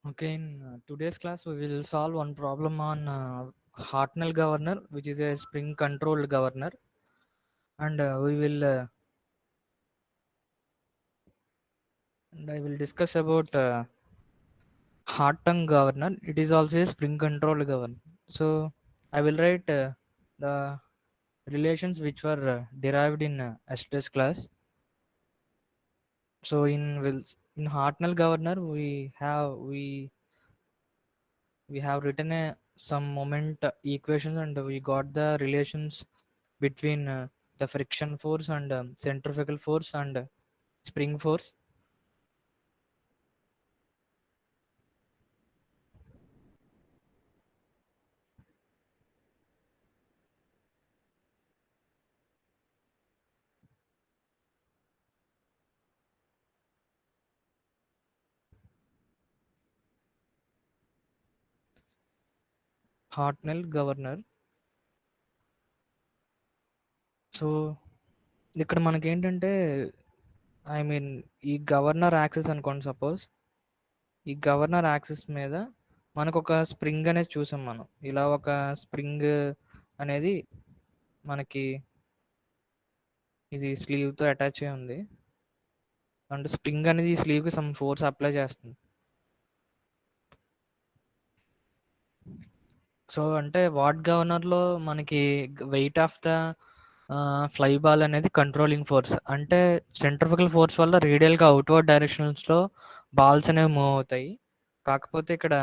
Okay, in today's class, we will solve one problem on Hartnell governor, which is a spring controlled governor, and I will discuss about Hartung governor. It is also a spring controlled governor. So I will write the relations which were derived in yesterday's class. So in Hartnell governor, we have written some moment equations, and we got the relations between the friction force and centrifugal force and spring force. Hartnell governor. So ఇక్కడ మనకి ఏంటంటే I mean ఈ governor axis అనుకోండి. Suppose ఈ governor axis మీద మనకు ఒక spring అనేది చూసాం. మనం ఇలా ఒక స్ప్రింగ్ అనేది మనకి ఇది స్లీవ్ తో అటాచ్ అయి ఉంది, అంటే స్ప్రింగ్ అనేది ఈ స్లీవ్ కి సమ్ ఫోర్స్ అప్లై చేస్తుంది. సో అంటే వాట్ గవర్నర్ లో మనకి wait of the fly ball అనేది కంట్రోలింగ్ ఫోర్స్, అంటే సెంట్రిఫికల్ ఫోర్స్ వల్ల రేడియల్ గా అవుట్వర్డ్ డైరెక్షన్స్ లో బాల్స్ అనేవి మూవ్ అవుతాయి. కాకపోతే ఇక్కడ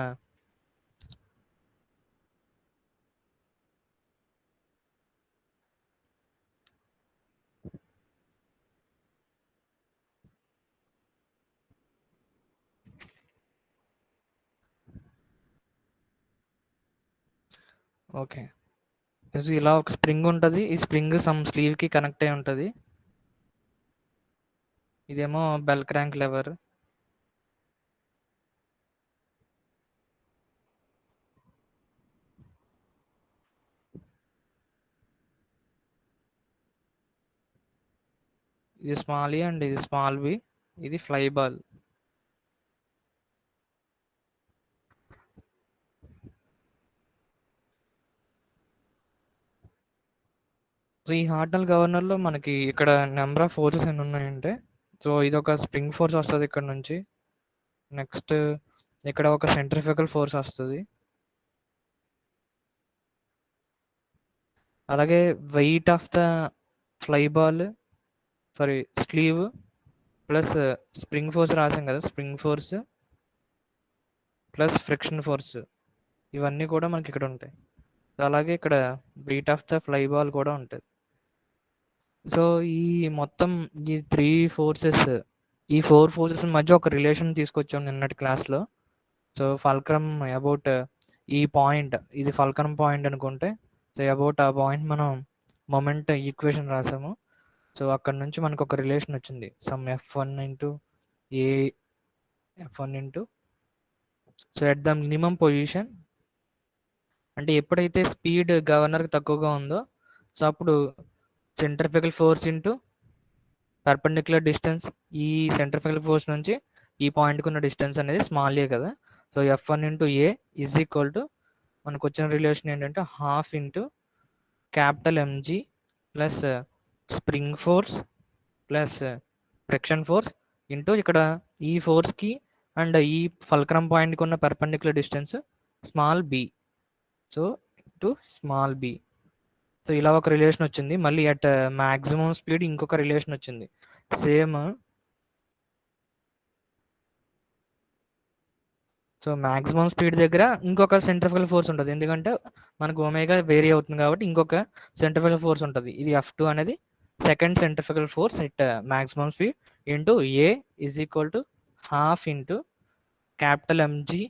ఓకే, ఇలా ఒక స్ప్రింగ్ ఉంటుంది. ఈ స్ప్రింగ్ సమ్ స్లీవ్ కి కనెక్ట్ అయి ఉంటుంది. ఇదేమో బెల్ క్రాంక్ లెవర్. ఇది స్మాల్ ఈ అండ్ ఇది స్మాల్ బి. ఇది ఫ్లై బాల్. సో ఈ హార్టల్ గవర్నర్ లో మనకి ఇక్కడ నెంబర్ ఆఫ్ ఫోర్సెస్ ఎన్ని ఉన్నాయంటే, సో ఇది ఒక స్ప్రింగ్ ఫోర్స్ వస్తుంది ఇక్కడ నుంచి. నెక్స్ట్ ఇక్కడ ఒక సెంట్రిఫికల్ ఫోర్స్ వస్తుంది. అలాగే weight of the fly ball, sorry sleeve plus spring force రాసాం కదా, spring force plus friction force, ఇవన్నీ కూడా మనకి ఇక్కడ ఉంటాయి. అలాగే ఇక్కడ weight of the fly ball కూడా ఉంటుంది. సో ఈ మొత్తం ఈ ఈ ఫోర్ ఫోర్సెస్ మధ్య ఒక రిలేషన్ తీసుకొచ్చాం నిన్నటి క్లాస్లో. సో ఫల్క్రమ్ అబౌట్ ఈ పాయింట్, ఇది ఫల్క్రమ్ పాయింట్ అనుకుంటే, సో అబౌట్ ఆ పాయింట్ మనం మొమెంట్ ఈక్వేషన్ రాసాము. సో అక్కడ నుంచి మనకు ఒక రిలేషన్ వచ్చింది, some F1 into A F1 into so at the minimum position, అంటే ఎప్పుడైతే స్పీడ్ గవర్నర్కి తక్కువగా ఉందో సో అప్పుడు centrifugal force into perpendicular distance, ఈ సెంట్రిఫికల్ ఫోర్స్ నుంచి ఈ పాయింట్కి ఉన్న డిస్టెన్స్ అనేది స్మాల్ ఏ కదా. So F1 into a is equal to మనకు వచ్చిన రిలేషన్ ఏంటంటే half into capital MG plus spring force plus friction force into ఇక్కడ ఈ ఫోర్స్కి అండ్ ఈ ఫల్క్రమ్ పాయింట్కి ఉన్న perpendicular distance small B. So into small B. So ఇలా ఒక రిలేషన్ వచ్చింది. మళ్ళీ అట్ మ్యాక్సిమం స్పీడ్ ఇంకొక రిలేషన్ వచ్చింది సేమ్. సో మ్యాక్సిమం స్పీడ్ దగ్గర ఇంకొక సెంట్రిఫికల్ ఫోర్స్ ఉంటుంది, ఎందుకంటే మనకు ఒమేగా వేరీ అవుతుంది కాబట్టి ఇంకొక సెంట్రిఫికల్ ఫోర్స్ ఉంటుంది. ఇది F2 అనేది second centrifugal force at maximum speed into a is equal to half into capital MG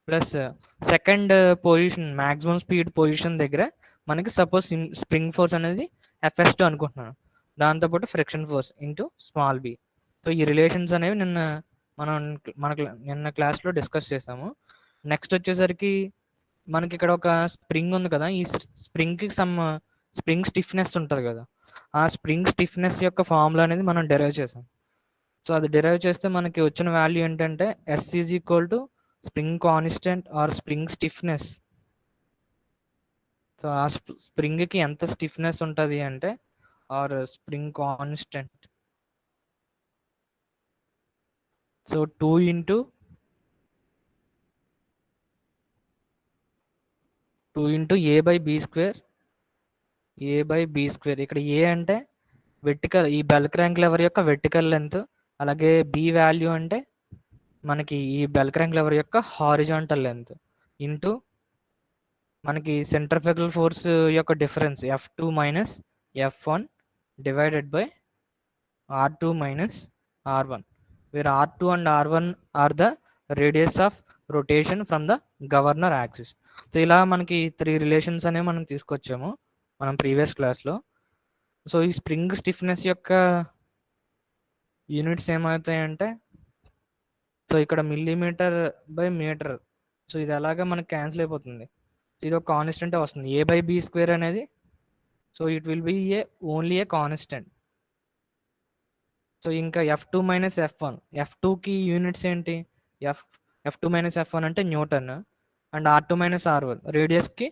plus second position maximum speed position దగ్గర మనకి సపోజ్ స్ప్రింగ్ ఫోర్స్ అనేది FS2 అనుకుంటున్నాను, దాంతోపాటు friction force into small B. So ఈ relations అనేవి మనం నిన్న క్లాస్లో డిస్కస్ చేసాము. నెక్స్ట్ వచ్చేసరికి మనకి ఇక్కడ ఒక స్ప్రింగ్ ఉంది కదా, ఈ స్ప్రింగ్కి స్ప్రింగ్ స్టిఫ్నెస్ ఉంటుంది కదా, ఆ స్ప్రింగ్ స్టిఫ్నెస్ యొక్క ఫార్ములా అనేది మనం డెరైవ్ చేసాం. సో అది డెరైవ్ చేస్తే మనకి వచ్చిన వాల్యూ ఏంటంటే S is equal to spring constant or spring stiffness. So ఆ స్ప్రింగ్కి ఎంత స్టిఫ్నెస్ ఉంటుంది అంటే or spring constant. So 2 into a by b square, ఇక్కడ ఏ అంటే వెర్టికల్, ఈ బెల్ క్రాంక్ లెవర్ యొక్క వెర్టికల్ లెంత్, అలాగే బి వాల్యూ అంటే మనకి ఈ బెల్ క్రాంక్ లెవర్ యొక్క హారిజాంటల్ లెంత్, ఇంటూ మనకి సెంట్రిఫ్యూగల్ ఫోర్స్ యొక్క difference F2 minus F1 divided by R2 minus R1, where R2 and R1 are the radius of rotation from the governor axis. So ఇలా మనకి 3 relations అనేవి మనం తీసుకొచ్చాము మనం previous క్లాస్లో. సో ఈ స్ప్రింగ్ స్టిఫ్నెస్ యొక్క యూనిట్స్ ఏమవుతాయంటే, సో ఇక్కడ మిల్లీమీటర్ బై మీటర్, సో ఇది అలాగా మనకి క్యాన్సిల్ అయిపోతుంది. ఇది ఒక కాన్స్టెంట్ వస్తుంది ఏ బై బీ స్క్వేర్ అనేది. So it will be only a constant. So ఇంకా F2 మైనస్ F1, F2కి యూనిట్స్ ఏంటి, F2 మైనస్ F1 అంటే newton, and R2 minus R1 రేడియస్కి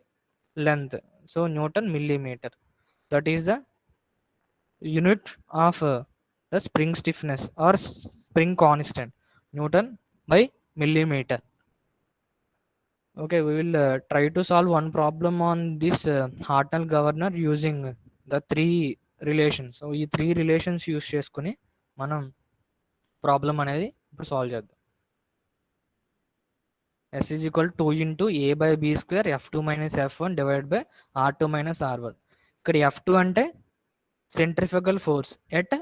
length, so newton millimetre. That is the unit of the spring stiffness or spring constant, newton by millimeter. Okay, we will try to solve one problem on this Hartnell governor using the 3 relations. So ఈ 3 relations use చేసుకుని మనం problem అనేది ఇప్పుడు solve చేద్దాం. S is equal to 2 into A by B square F2 minus F1 divided by R2 minus R1. ఇక్కడ F2 అంటే centrifugal force at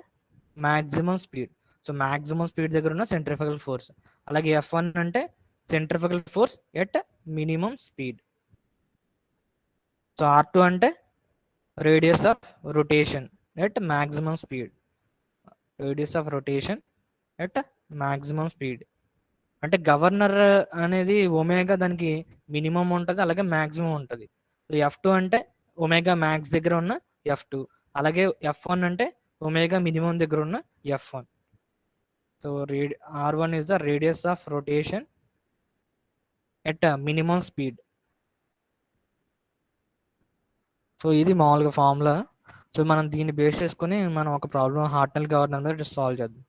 maximum speed. So maximum speed దగ్గర ఉన్న సెంట్రిఫ్యూగల్ ఫోర్స్. అలాగే F1 అంటే centrifugal force at minimum speed. So R2 అంటే radius of rotation at maximum speed, radius of rotation at maximum speed. అంటే governor అనేది omega దానికి minimum ఉంటుంది, అలాగే మ్యాక్సిమం ఉంటుంది. సో F2 అంటే ఒమేగా మ్యాక్స్ దగ్గర ఉన్న F2, అలాగే F1 అంటే ఒమేగా మినిమం దగ్గర ఉన్న F1. So R1 is the radius of rotation at minimum speed. So ఇది మామూలుగా ఫార్ములా. సో మనం దీన్ని బేస్ చేసుకుని మనం ఒక ప్రాబ్లం హార్ట్నెల్ గవర్నర్ మీద సాల్వ్ చేద్దాం.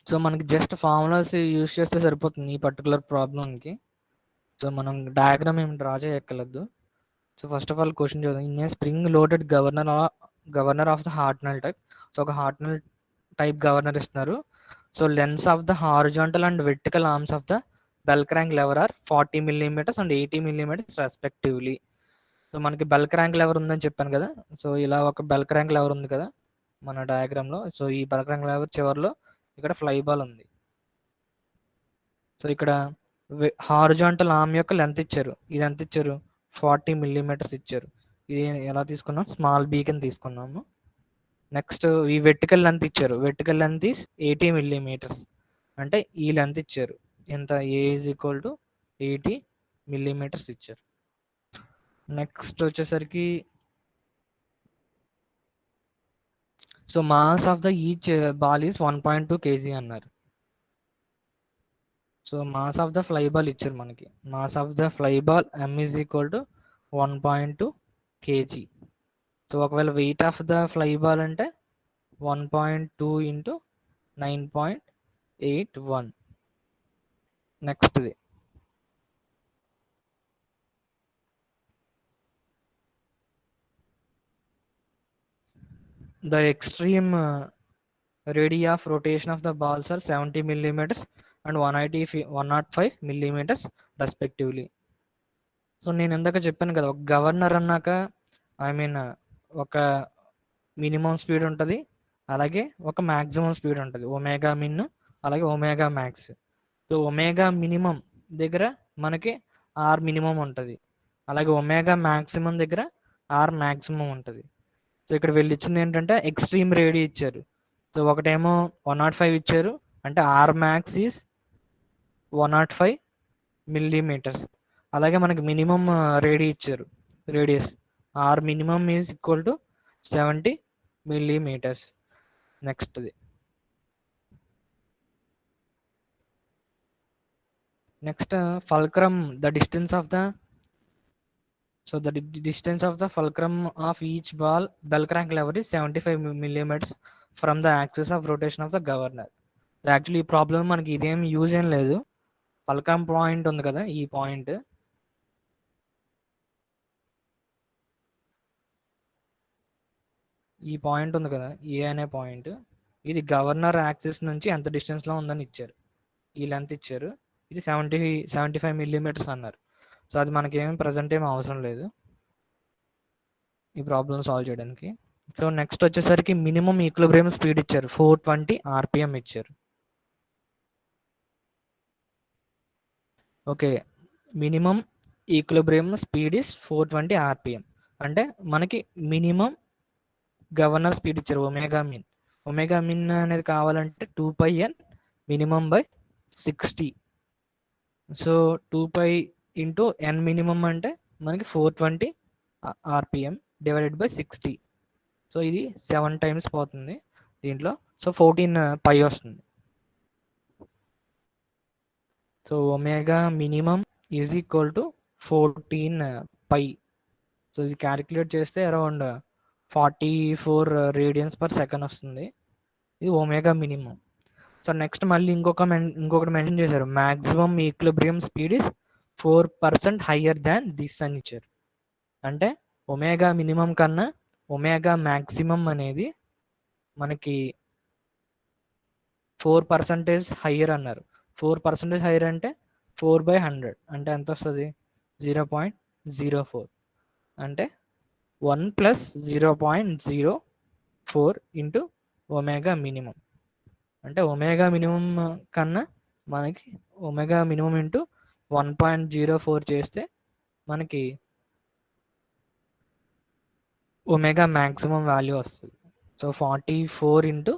సో మనకి జస్ట్ ఫార్ములాస్ యూజ్ చేస్తే సరిపోతుంది ఈ పర్టికులర్ ప్రాబ్లంకి. సో మనం డయాగ్రామ్ ఏమి డ్రా చేయక్కర్లేదు. So first of all question చూద్దాం. In a spring loaded governor of the Hartnell type. So ఒక హార్ట్నెల్ టైప్ గవర్నర్ ఇస్తున్నారు. So lengths of the horizontal and vertical arms of the bell crank lever are 40 millimeters and 80 millimeters respectively. So మనకి bell crank lever ఉందని చెప్పాను కదా. So ఇలా ఒక bell crank lever ఉంది కదా మన డయాగ్రామ్లో. సో ఈ బెల్ క్రాంక్ లెవర్ చివరిలో ఇక్కడ ఫ్లై బాల్ ఉంది. సో ఇక్కడ హారిజాంటల్ ఆర్మ్ యొక్క లెంత్ ఇచ్చారు. ఇది ఎంత ఇచ్చారు, 40 millimeters ఇచ్చారు. ఇది ఎలా తీసుకున్నాం, స్మాల్ బీ కింద తీసుకున్నాము. నెక్స్ట్ ఈ వెర్టికల్ లెంత్ ఇచ్చారు. వెర్టికల్ లెంత్ ఈస్ 80 millimeters, అంటే ఈ లెంత్ ఇచ్చారు. ఎంత, a is equal to 80 millimeters ఇచ్చారు. నెక్స్ట్ వచ్చేసరికి so mass of the each ball is 1.2 kg అన్నారు. So mass of the fly ball ఇచ్చారు మనకి. Mass of the fly ball M is equal to 1.2 kg. So ఒకవేళ weight of the fly ball అంటే 1.2 into 9.81. నెక్స్ట్ది the extreme radii of rotation of the balls are 70 millimeters and 105 millimeters respectively. So నేను ఇందాక చెప్పాను కదా, ఒక governor అన్నాక ఒక మినిమం స్పీడ్ ఉంటుంది, అలాగే ఒక మ్యాక్సిమం స్పీడ్ ఉంటుంది. ఒమేగా మిన్ అలాగే omega max. So omega minimum దగ్గర మనకి ఆర్ మినిమం ఉంటుంది, అలాగే ఒమేగా మ్యాక్సిమం దగ్గర ఆర్ మ్యాక్సిమం ఉంటుంది. సో ఇక్కడ వీళ్ళు ఇచ్చింది ఏంటంటే ఎక్స్ట్రీమ్ రేడియో ఇచ్చారు. సో ఒకటేమో 105 ఇచ్చారు, అంటే ఆర్ మ్యాక్స్ ఈజ్ 105 millimeters. అలాగే మనకి మినిమం రేడియో ఇచ్చారు, radius R minimum is equal to 70 millimeters. నెక్స్ట్ది next fulcrum the distance of the distance of the fulcrum of each bell crank lever is 75 millimeters from the axis of rotation of the governor. Actually ఈ problem మనకి ఇదేం use ఏం లేదు. Fulcrum point ఉంది కదా, ఈ point ఉంది కదా, ఏ అనే పాయింట్, ఇది గవర్నర్ యాక్సిస్ నుంచి ఎంత డిస్టెన్స్లో ఉందని ఇచ్చారు. ఈ లెంత్ ఇచ్చారు. ఇది 75 మిల్లీమీటర్స్ అన్నారు. సో అది మనకేమి ప్రజెంట్ ఏమి అవసరం లేదు ఈ ప్రాబ్లమ్ సాల్వ్ చేయడానికి. సో నెక్స్ట్ వచ్చేసరికి మినిమం ఈక్విలిబ్రియం స్పీడ్ ఇచ్చారు, 420 RPM ఇచ్చారు. Okay, minimum equilibrium speed is 420 RPM. అంటే మనకి మినిమం గవర్నర్ స్పీడ్ ఇచ్చారు ఒమేగా మిన్. ఒమేగా మిన్ అనేది కావాలంటే 2πn minimum by 60. So 2π into n minimum అంటే మనకి 420 RPM డివైడెడ్ బై 60. సో ఇది 7 టైమ్స్ పోతుంది దీంట్లో. సో 14π వస్తుంది. So omega minimum is equal to 14π. So ఇది క్యాలిక్యులేట్ చేస్తే అరౌండ్ 44 రేడియన్స్ పర్ సెకండ్ వస్తుంది. ఇది ఒమేగా మినిమం. సో నెక్స్ట్ మళ్ళీ ఇంకొకటి మెన్షన్ చేశారు, maximum equilibrium speed is 4% higher than this అని ఇచ్చారు. అంటే ఒమేగా మినిమం కన్నా ఒమేగా మ్యాక్సిమం అనేది మనకి 4% హయ్యర్ అన్నారు. 4% హయ్యర్ అంటే 4/100 అంటే ఎంత వస్తుంది? 0.04. అంటే 1 + 0.04 ఇంటూ ఒమేగా మినిమం. అంటే ఒమేగా మినిమం కన్నా మనకి ఒమేగా మినిమం ఇంటూ 1.04 చేస్తే మనకి ఒమేగా మ్యాక్సిమం వాల్యూ వస్తుంది. సో 44 ఇంటూ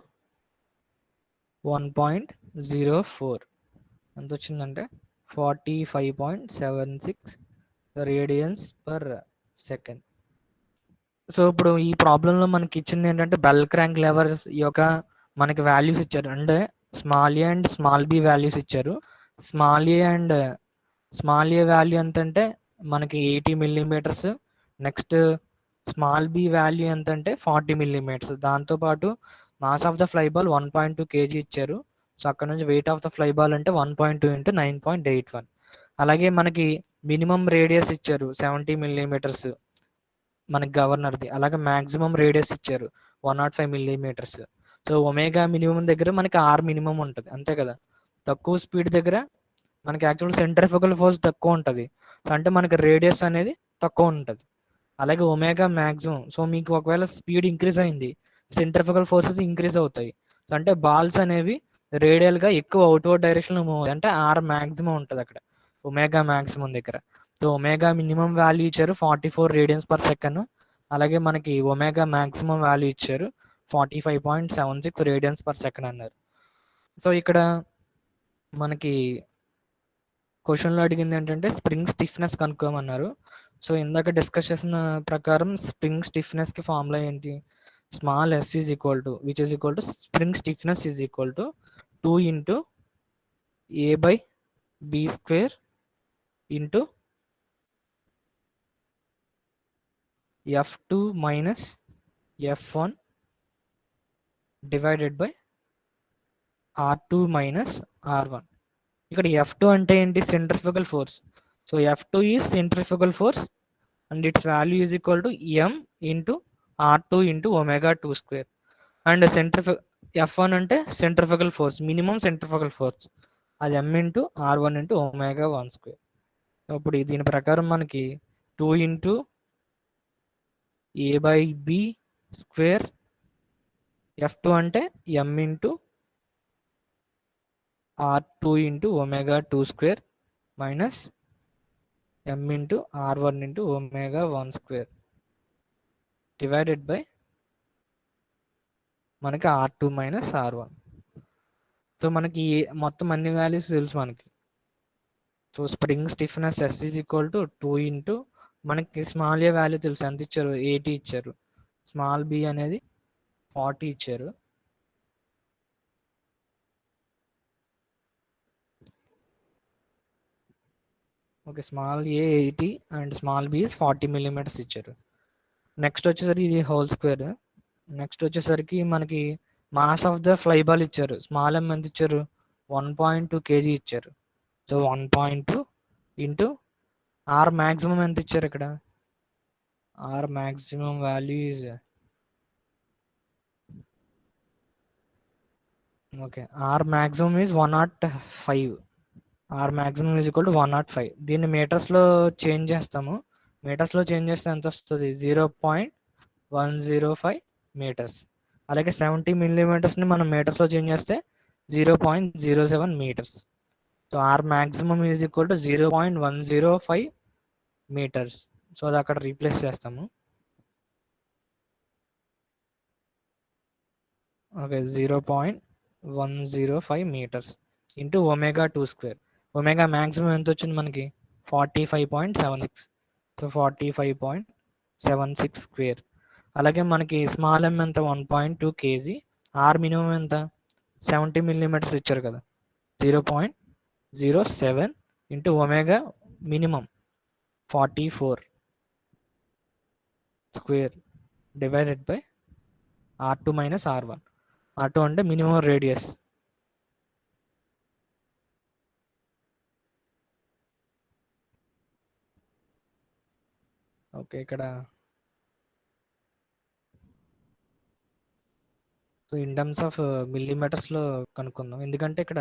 1.04 ఎంత వచ్చిందంటే 45.76 రేడియన్స్ పర్ సెకండ్. సో ఇప్పుడు ఈ ప్రాబ్లంలో మనకి ఇచ్చింది ఏంటంటే బెల్ క్రాంక్ లెవర్స్ యొక్క మనకి వాల్యూస్ ఇచ్చారు. అంటే small a and small b values ఇచ్చారు. స్మాల్ ఏ వాల్యూ ఎంత అంటే మనకి 80 millimetres. Next small b value ఎంత అంటే 40 మిల్లీమీటర్స్. దాంతోపాటు mass of the fly ball 1.2 kg ఇచ్చారు. సో అక్కడ నుంచి weight of the fly ball అంటే 1.2 × 9.81. అలాగే మనకి మినిమం రేడియస్ ఇచ్చారు 70 మిల్లీమీటర్స్ మనకి గవర్నర్ది. అలాగే మ్యాక్సిమం రేడియస్ ఇచ్చారు 105 మిల్లీమీటర్స్. సో ఒమేగా మినిమం దగ్గర మనకి R మినిమం ఉంటుంది, అంతే కదా. తక్కువ స్పీడ్ దగ్గర మనకి యాక్చువల్ సెంట్రిఫ్యూగల్ ఫోర్స్ తక్కువ ఉంటుంది, అంటే మనకి రేడియస్ అనేది తక్కువ ఉంటుంది. అలాగే ఒమేగా మ్యాక్సిమం. సో మీకు ఒకవేళ స్పీడ్ ఇంక్రీజ్ అయింది, సెంట్రిఫ్యూగల్ ఫోర్సెస్ ఇంక్రీజ్ అవుతాయి. సో అంటే బాల్స్ అనేవి రేడియల్గా ఎక్కువ అవుట్వర్డ్ డైరెక్షన్లో మూవ్ అవుతాయి. అంటే R మ్యాక్సిమం ఉంటుంది అక్కడ ఒమేగా మ్యాక్సిమం దగ్గర. సో ఒమేగా మినిమం వాల్యూ ఇచ్చారు 44 రేడియన్స్ పర్ సెకండ్. అలాగే మనకి ఒమేగా మ్యాక్సిమం వాల్యూ ఇచ్చారు 45.76 రేడియన్స్ పర్ సెకండ్ అన్నారు. సో ఇక్కడ మనకి క్వశ్చన్లో అడిగింది ఏంటంటే స్ప్రింగ్ స్టిఫ్నెస్ కనుక్కోమన్నారు. సో ఇందాక డిస్కస్ చేసిన ప్రకారం స్ప్రింగ్ స్టిఫ్నెస్కి ఫార్ములా ఏంటి? Small s is equal to which is equal to spring stiffness is equal to 2 × a/b² into F2 - F1 divided by R2 - R1. ఇక్కడ F2 అంటే ఏంటి? Centrifugal force. So F2 is centrifugal force and it's value is equal to m × R2 × ω2². And F1 అంటే centrifugal force, minimum centrifugal force, అది m × R1 × ω1². ఇప్పుడు దీని ప్రకారం మనకి 2 × a/b² F2 అంటే m × R2 × ω2² minus m × R1 × ω1² divided by మనకి R2 - R1. So మనకి మొత్తం అన్ని వాల్యూస్ తెలుసు మనకి. So spring stiffness S is equal to 2 into మనకి స్మాల్ ఏ వాల్యూ తెలుసు, ఎంత ఇచ్చారు? 80 ఇచ్చారు. స్మాల్ బి అనేది 40 ఇచ్చారు. Okay, small a 80 and small b 40 millimetres ఇచ్చారు. నెక్స్ట్ వచ్చేసరికి ఇది హోల్ స్క్వేర్. నెక్స్ట్ వచ్చేసరికి మనకి mass of the fly ball ఇచ్చారు. స్మాల్ ఎం ఎంత ఇచ్చారు? 1.2 కేజీ ఇచ్చారు. సో 1.2 ఇంటూ ఆర్ మ్యాక్సిమం ఎంత ఇచ్చారు ఇక్కడ? R maximum value is okay, R maximum is 105. R maximum is equal to 105. దీన్ని మీటర్స్లో చేంజ్ చేస్తాము. మీటర్స్లో చేంజ్ చేస్తే ఎంత వస్తుంది? 0.105 మీటర్స్. అలాగే 70 మిల్లీమీటర్స్ని మనం మీటర్స్లో చేంజ్ చేస్తే 0.07 metres. So R maximum is equal to 0.105 metres. So అది అక్కడ రీప్లేస్ చేస్తాము. Okay, 0.105 metres into omega 2 square. Omega maximum ఎంత వచ్చింది మనకి? 45.76. So 45.76 square. అలాగే మనకి స్మాల్ ఎం ఎంత? 1.2 కేజీ. ఆర్ మినిమం ఎంత? 70 మిల్లీమీటర్స్ ఇచ్చారు కదా. 0.07 into omega minimum 44 square divided by R2 minus R1. R2 అంటే మినిమం రేడియస్. ఓకే, ఇక్కడ సో ఇన్ టర్మ్స్ ఆఫ్ మిల్లీమీటర్స్లో కనుక్కుందాం, ఎందుకంటే ఇక్కడ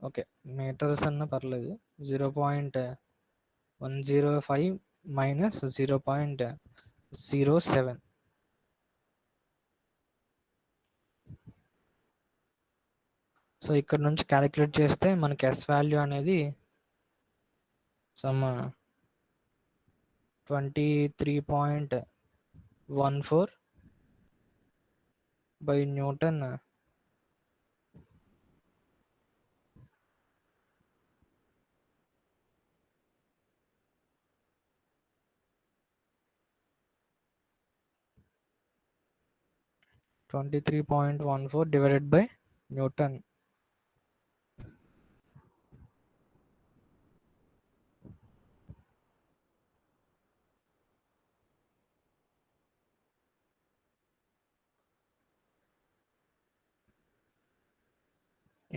ఓకే మీటర్స్ అన్న పర్లేదు. 0.105 మైనస్ 0.07. సో ఇక్కడ నుంచి క్యాలిక్యులేట్ చేస్తే మనకి ఎస్ వాల్యూ అనేది some 23.14 by newton 23.14 divided by newton.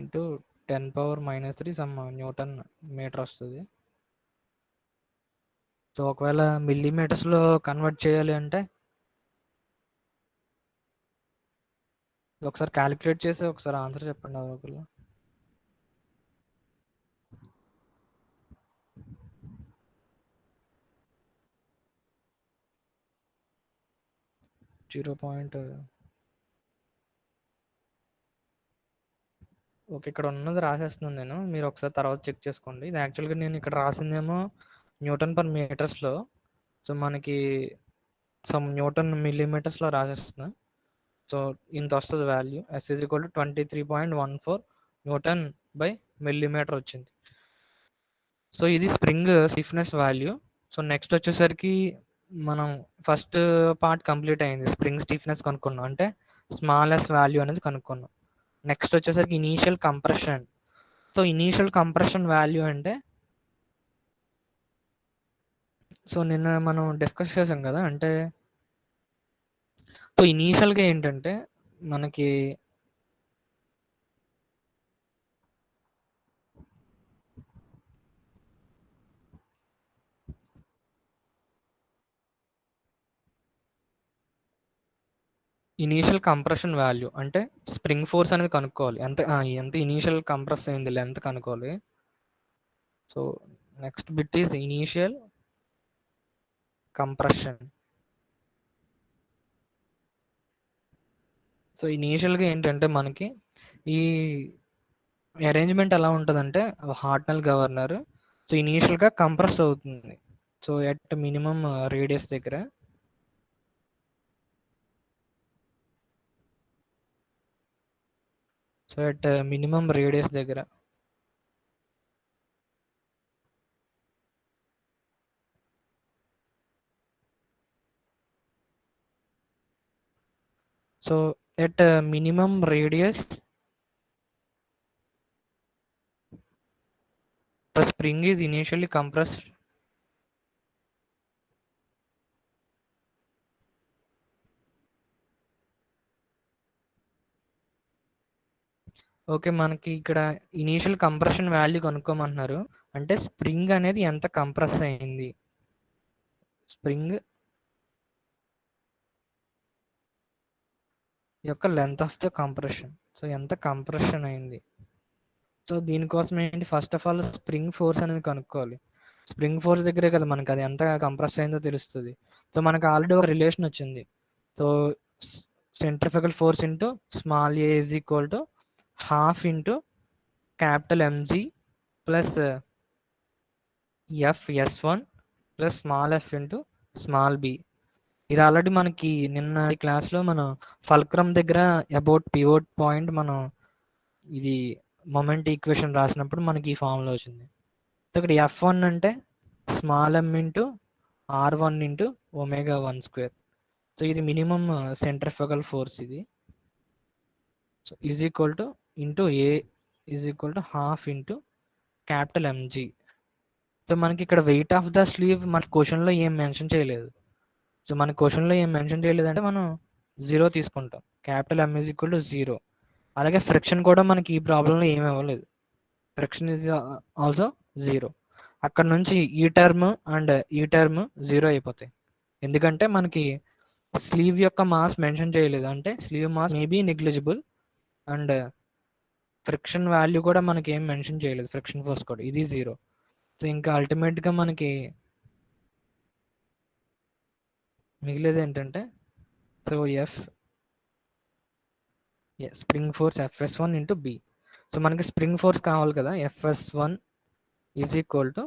Into 10⁻³ some newton metre వస్తుంది. సో ఒకవేళ మిల్లీమీటర్స్లో కన్వర్ట్ చేయాలి అంటే ఒకసారి క్యాలిక్యులేట్ చేసి ఒకసారి ఆన్సర్ చెప్పండి ఒకళ్ళు. 0. ఓకే, ఇక్కడ ఉన్నది రాసేస్తున్నాను నేను, మీరు ఒకసారి తర్వాత చెక్ చేసుకోండి. ఇది యాక్చువల్గా నేను ఇక్కడ రాసిందేమో న్యూటన్ పర్ మీటర్స్లో. సో మనకి సమ్ న్యూటన్ మిల్లీమీటర్స్లో రాసేస్తున్నా. సో ఇంత వస్తుంది value. S is equal to 23.14 newton by millimetre వచ్చింది. సో ఇది spring stiffness value. So next వచ్చేసరికి మనం ఫస్ట్ పార్ట్ కంప్లీట్ అయింది. స్ప్రింగ్ స్టిఫ్నెస్ కనుక్కున్నాం, అంటే స్మాలెస్ట్ వాల్యూ అనేది కనుక్కున్నాం. నెక్స్ట్ వచ్చేసరికి initial compression. So initial compression value అంటే సో నిన్న మనం డిస్కస్ చేసాం కదా, అంటే సో ఇనీషియల్గా ఏంటంటే మనకి ఇనీషియల్ కంప్రెషన్ వాల్యూ అంటే స్ప్రింగ్ ఫోర్స్ అనేది కనుక్కోవాలి. ఎంత ఇనీషియల్ కంప్రెస్ అయింది లెంత్ కనుక్కోవాలి. So next bit is initial compression. So ఇనీషియల్గా ఏంటంటే మనకి ఈ అరేంజ్మెంట్ ఎలా ఉంటుందంటే హార్ట్నల్ గవర్నర్. సో ఇనీషియల్గా కంప్రెస్ అవుతుంది. సో ఎట్ మినిమం రేడియస్ దగ్గర. సో ఎట్ మినిమం రేడియస్ దగ్గర so at minimum radius the spring is initially compressed. Okay. మనకి ఇక్కడ ఇనీషియల్ కంప్రెషన్ వాల్యూ కనుక్కోమంటున్నారు. అంటే స్ప్రింగ్ అనేది ఎంత కంప్రెస్ అయింది. స్ప్రింగ్ యొక్క length of the compression. So ఎంత కంప్రెషన్ అయింది. సో దీనికోసం ఏంటి, first of all spring force అనేది కనుక్కోవాలి. స్ప్రింగ్ ఫోర్స్ దగ్గరే కదా మనకి అది ఎంత కంప్రెస్ అయిందో తెలుస్తుంది. సో మనకు ఆల్రెడీ ఒక రిలేషన్ వచ్చింది. So centrifugal force into small a is equal to half into capital MG plus FS one plus small F into small B. ఇది ఆల్రెడీ మనకి నిన్న క్లాస్లో మనం ఫల్క్రమ్ దగ్గర అబౌట్ పివోట్ పాయింట్ మనం ఇది మొమెంట్ ఈక్వేషన్ రాసినప్పుడు మనకి ఈ ఫామ్లో వచ్చింది. సో ఇక్కడ ఎఫ్1 అంటే small M into R one into omega 1 square. So ఇది మినిమం సెంట్రిఫికల్ ఫోర్స్. ఇది so is equal to into a is equal to half into capital MG. So మనకి ఇక్కడ వెయిట్ ఆఫ్ ద స్లీవ్ మన క్వశ్చన్లో ఏం mention చేయలేదు. So మన క్వశ్చన్లో ఏం మెన్షన్ చేయలేదంటే మనం 0 తీసుకుంటాం. Capital M is equal to 0. అలాగే ఫ్రిక్షన్ కూడా మనకి ఈ ప్రాబ్లంలో ఏమి ఇవ్వలేదు. Friction is also 0. అక్కడ నుంచి ఈ టర్మ్ అండ్ ఈ టర్మ్ 0 అయిపోతాయి. ఎందుకంటే మనకి స్లీవ్ యొక్క మాస్ మెన్షన్ చేయలేదు. అంటే sleeve mass maybe negligible and friction value కూడా మనకి ఏం మెన్షన్ చేయలేదు. ఫ్రిక్షన్ ఫోర్స్ కూడా ఇది 0. సో ఇంకా అల్టిమేట్గా మనకి మిగిలేదు ఏంటంటే so spring force FS one into B. So మనకి స్ప్రింగ్ ఫోర్స్ కావాలి కదా, FS one is equal to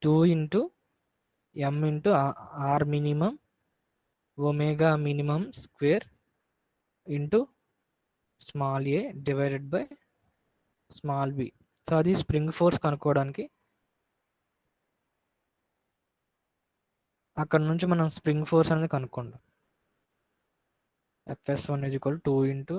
2 into M into R minimum omega minimum square into small a divided by small B. So అది స్ప్రింగ్ ఫోర్స్ కనుక్కోవడానికి అక్కడ నుంచి మనం spring force అనేది కనుక్కుంటాం. FS one is equal 2 into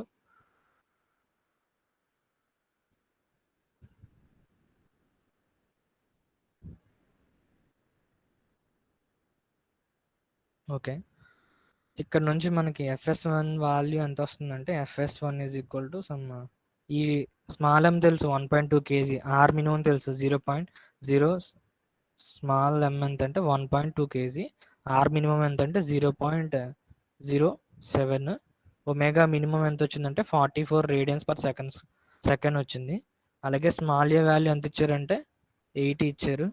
okay. ఇక్కడ నుంచి మనకి ఎఫ్ఎస్1 వాల్యూ ఎంత వస్తుందంటే FS one is equal to some ఈ స్మాల్ ఎం తెలుసు 1.2 kg, ఆర్ మినిమం తెలుసు 0.0, స్మాల్ ఎం ఎంత అంటే 1.2 kg, ఆర్ మినిమం ఎంత అంటే 0.07, ఒమేగా మినిమం ఎంత వచ్చిందంటే 44 రేడియన్స్ పర్ సెకండ్ వచ్చింది. అలాగే స్మాల్ ఏ వాల్యూ ఎంత ఇచ్చారంటే 80 ఇచ్చారు.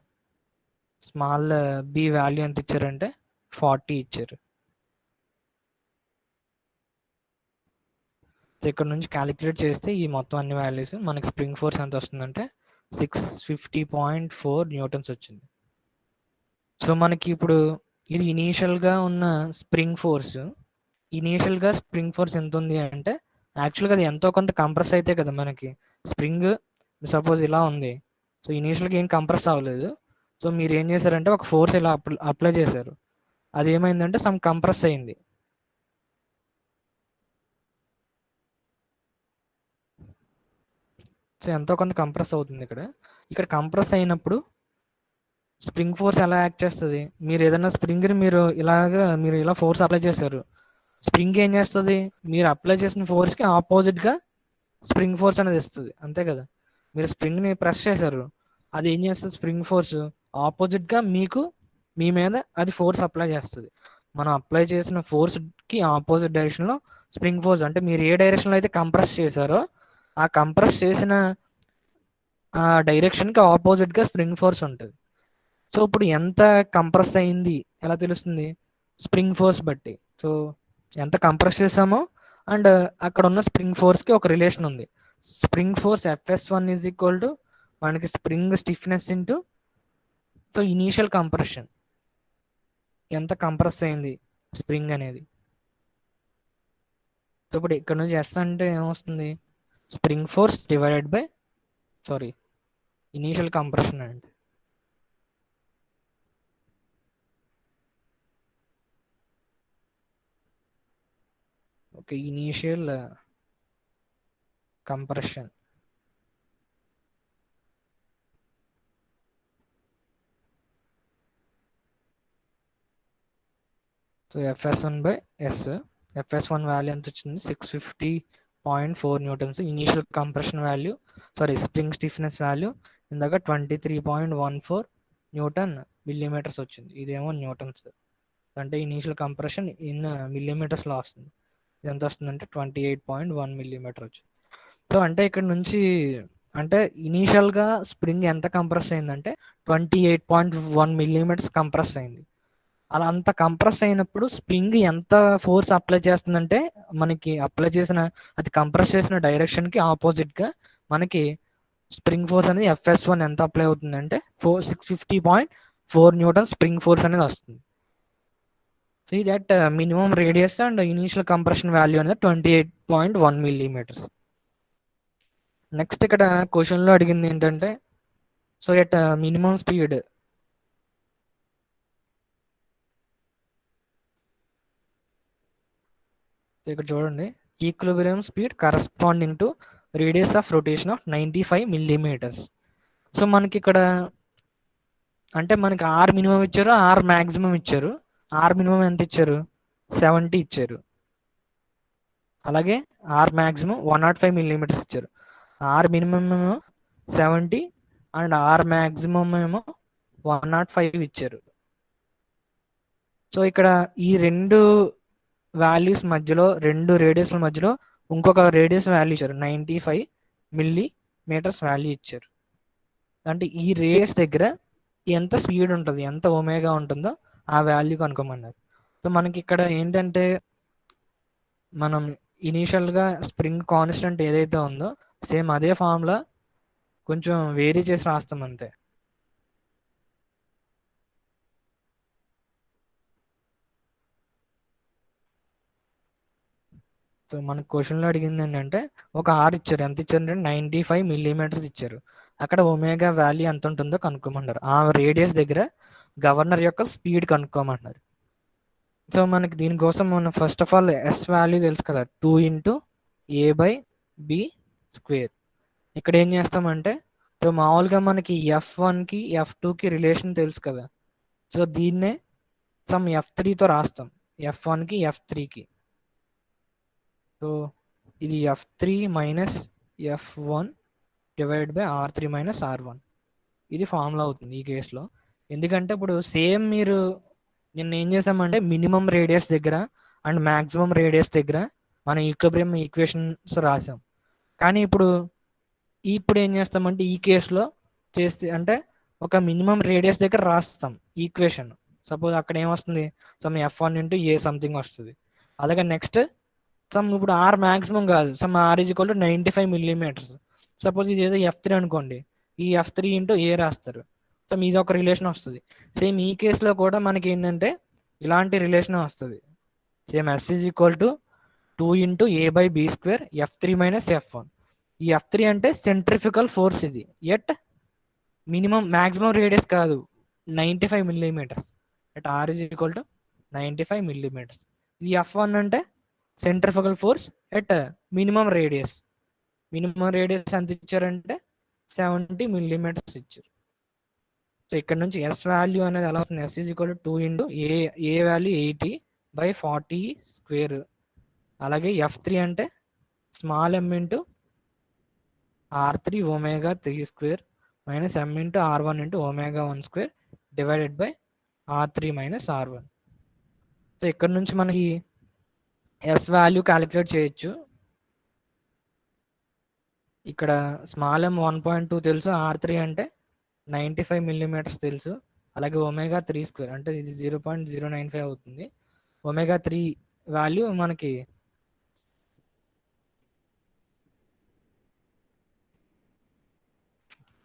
స్మాల్ బి వాల్యూ ఎంత ఇచ్చారంటే 40 ఇచ్చారు. ఇక్కడ నుంచి క్యాలిక్యులేట్ చేస్తే ఈ మొత్తం అన్ని వాల్యూస్ మనకి స్ప్రింగ్ ఫోర్స్ ఎంత వస్తుందంటే 650.4 న్యూటన్స్ వచ్చింది. సో మనకి ఇప్పుడు ఇది ఇనీషియల్గా ఉన్న స్ప్రింగ్ ఫోర్స్. ఇనీషియల్గా స్ప్రింగ్ ఫోర్స్ ఎంత ఉంది అంటే యాక్చువల్గా అది ఎంతో కొంత కంప్రెస్ అయితే కదా మనకి స్ప్రింగ్. సపోజ్ ఇలా ఉంది. సో ఇనీషియల్గా ఏం కంప్రెస్ అవ్వలేదు. సో మీరు ఏం చేశారంటే ఒక ఫోర్స్ ఇలా అప్లై చేశారు. అది ఏమైందంటే సమ్ కంప్రెస్ అయింది. సో ఎంతో కొంత కంప్రెస్ అవుతుంది. ఇక్కడ కంప్రెస్ అయినప్పుడు స్ప్రింగ్ ఫోర్స్ ఎలా యాక్ట్ చేస్తుంది, మీరు ఏదైనా స్ప్రింగ్ని మీరు ఇలా ఫోర్స్ అప్లై చేశారు. స్ప్రింగ్ ఏం చేస్తుంది, మీరు అప్లై చేసిన ఫోర్స్కి ఆపోజిట్గా స్ప్రింగ్ ఫోర్స్ అనేది ఇస్తుంది. అంతే కదా, మీరు స్ప్రింగ్ని ప్రెస్ చేశారు, అది ఏం చేస్తుంది, స్ప్రింగ్ ఫోర్స్ ఆపోజిట్గా మీ మీద అది ఫోర్స్ అప్లై చేస్తుంది. మనం అప్లై చేసిన ఫోర్స్కి ఆపోజిట్ డైరెక్షన్లో స్ప్రింగ్ ఫోర్స్, అంటే మీరు ఏ డైరెక్షన్లో అయితే కంప్రెస్ చేశారో ఆ కంప్రెస్ చేసిన ఆ డైరెక్షన్కి ఆపోజిట్గా స్ప్రింగ్ ఫోర్స్ ఉంటుంది. సో ఇప్పుడు ఎంత కంప్రెస్ అయింది ఎలా తెలుస్తుంది, స్ప్రింగ్ ఫోర్స్ బట్టి. సో ఎంత కంప్రెస్ చేసామో అండ్ అక్కడ ఉన్న స్ప్రింగ్ ఫోర్స్కి ఒక రిలేషన్ ఉంది. Spring force FS one is equal to మనకి spring stiffness into so initial compression, ఎంత కంప్రెస్ అయింది స్ప్రింగ్ అనేది. సో ఇప్పుడు ఇక్కడ నుంచి ఎస్ అంటే ఏమొస్తుంది, spring force divided by initial compression అండి. Okay, initial compression. So FS1/S, FS1 value ఎంత వచ్చింది? 650.4 newtons. Initial compression value, sorry spring stiffness value ఇందాక 23.14 న్యూటన్ మిల్లీమీటర్స్ వచ్చింది. ఇదేమో న్యూటన్స్, అంటే ఇనీషియల్ కంప్రెషన్ ఇన్ మిల్లీమీటర్స్లో వస్తుంది. ఇది ఎంత వస్తుందంటే 28.1 మిల్లీమీటర్ వచ్చింది. సో అంటే ఇక్కడ నుంచి అంటే ఇనీషియల్గా స్ప్రింగ్ ఎంత కంప్రెస్ అయిందంటే 28.1 మిల్లీమీటర్స్ కంప్రెస్ అయింది. అలా అంత కంప్రెస్ అయినప్పుడు స్ప్రింగ్ ఎంత ఫోర్స్ అప్లై చేస్తుందంటే మనకి అప్లై చేసిన, అది కంప్రెస్ చేసిన డైరెక్షన్కి ఆపోజిట్గా మనకి స్ప్రింగ్ ఫోర్స్ అనేది FS1 ఎంత అప్లై అవుతుందంటే 650.4 న్యూటన్ స్ప్రింగ్ ఫోర్స్ అనేది వస్తుంది. So that minimum radius and initial compression value అనేది 28.1 మిల్లీమీటర్స్. నెక్స్ట్ ఇక్కడ క్వశ్చన్లో అడిగింది ఏంటంటే, సో ఎట్ మినిమం స్పీడ్ ఇక్కడ చూడండి, equilibrium speed corresponding to radius of rotation of 95 millimetres. So మనకి ఇక్కడ అంటే మనకి ఆర్ మినిమం ఇచ్చారు, ఆర్ మ్యాక్సిమం ఇచ్చారు. ఆర్ మినిమం ఎంత ఇచ్చారు? 70 ఇచ్చారు. అలాగే ఆర్ మ్యాక్సిమం 105 మిల్లీమీటర్స్ ఇచ్చారు. ఆర్ మినిమం ఏమో 70 అండ్ ఆర్ మ్యాక్సిమం ఏమో 105 ఇచ్చారు. సో ఇక్కడ ఈ రెండు వాల్యూస్ మధ్యలో, రెండు రేడియస్ల మధ్యలో ఇంకొక రేడియస్ వాల్యూ ఇచ్చారు, 95 మిల్లీమీటర్స్ వాల్యూ ఇచ్చారు. అంటే ఈ రేడియస్ దగ్గర ఎంత స్పీడ్ ఉంటుంది, ఎంత ఒమేగా ఉంటుందో ఆ వాల్యూ కనుక్కోమన్నారు. సో మనకి ఇక్కడ ఏంటంటే మనం ఇనీషియల్గా స్ప్రింగ్ కాన్స్టెంట్ ఏదైతే ఉందో సేమ్ అదే ఫార్ములా కొంచెం వేరీ చేసి రాస్తాం అంతే. సో మనకు క్వశ్చన్లో అడిగింది ఏంటంటే ఒక ఆర్ ఇచ్చారు, ఎంత ఇచ్చారంటే 95 మిల్లీమీటర్స్ ఇచ్చారు. అక్కడ ఒమేగా వాల్యూ ఎంత ఉంటుందో కనుక్కోమంటారు. ఆ రేడియస్ దగ్గర గవర్నర్ యొక్క స్పీడ్ కనుక్కోమంటున్నారు. సో మనకి దీనికోసం మనం first of all S value తెలుసు కదా, 2 × a/b². ఇక్కడ ఏం చేస్తామంటే, సో మామూలుగా మనకి F1కి F2కి రిలేషన్ తెలుసు కదా, సో దీన్నే సమ్ F3తో రాస్తాం, F1కి F3కి. సో ఇది F3 minus F1 divide by R3 minus R1. ఇది ఫార్ములా అవుతుంది ఈ కేసులో. ఎందుకంటే ఇప్పుడు సేమ్ మీరు నిన్న ఏం చేసామంటే మినిమం రేడియస్ దగ్గర అండ్ మ్యాక్సిమం రేడియస్ దగ్గర మన ఈక్విలిబ్రియం ఈక్వేషన్స్ రాసాం. కానీ ఇప్పుడు ఏం చేస్తామంటే ఈ కేసులో చేస్తే అంటే ఒక మినిమం రేడియస్ దగ్గర రాస్తాం ఈక్వేషన్. సపోజ్ అక్కడ ఏమొస్తుంది, సమ్ F1 × a సంథింగ్ వస్తుంది. అలాగే నెక్స్ట్ సమ్ ఇప్పుడు ఆర్ మ్యాక్సిమం కాదు, some R is equal to 95 millimetres. Suppose ఇది ఏదో F3 అనుకోండి, ఈ F3 × a రాస్తారు. సో ఇది ఒక రిలేషన్ వస్తుంది. సేమ్ ఈ కేసులో కూడా మనకి ఏంటంటే ఇలాంటి రిలేషన్ వస్తుంది. Same S is equal to 2 × a/b² F3 minus F1. ఈ F3 అంటే సెంట్రిఫికల్ ఫోర్స్, ఇది ఎట్ మినిమం మ్యాక్సిమం రేడియస్ కాదు, 95 millimetres. At R is equal to 95 millimetres. ఇది F1 అంటే centrifugal force at minimum radius. Minimum radius ఎంత ఇచ్చారంటే 70 millimetres ఇచ్చారు. So ఇక్కడ నుంచి ఎస్ వాల్యూ అనేది ఎలా వస్తుంది, S is equal to 2 × a value 80/40². అలాగే F3 అంటే స్మాల్ m × R3 ω3² minus m × R1 × ω1² divided by R3 minus R1. So ఇక్కడ నుంచి మనకి ఎస్ వాల్యూ క్యాలిక్యులేట్ చేయొచ్చు. ఇక్కడ స్మాల్ m 1.2 తెలుసు, R3 అంటే 95 మిల్లీమీటర్స్ తెలుసు, అలాగే ω3² అంటే ఇది 0.095 అవుతుంది. ω3 వాల్యూ మనకి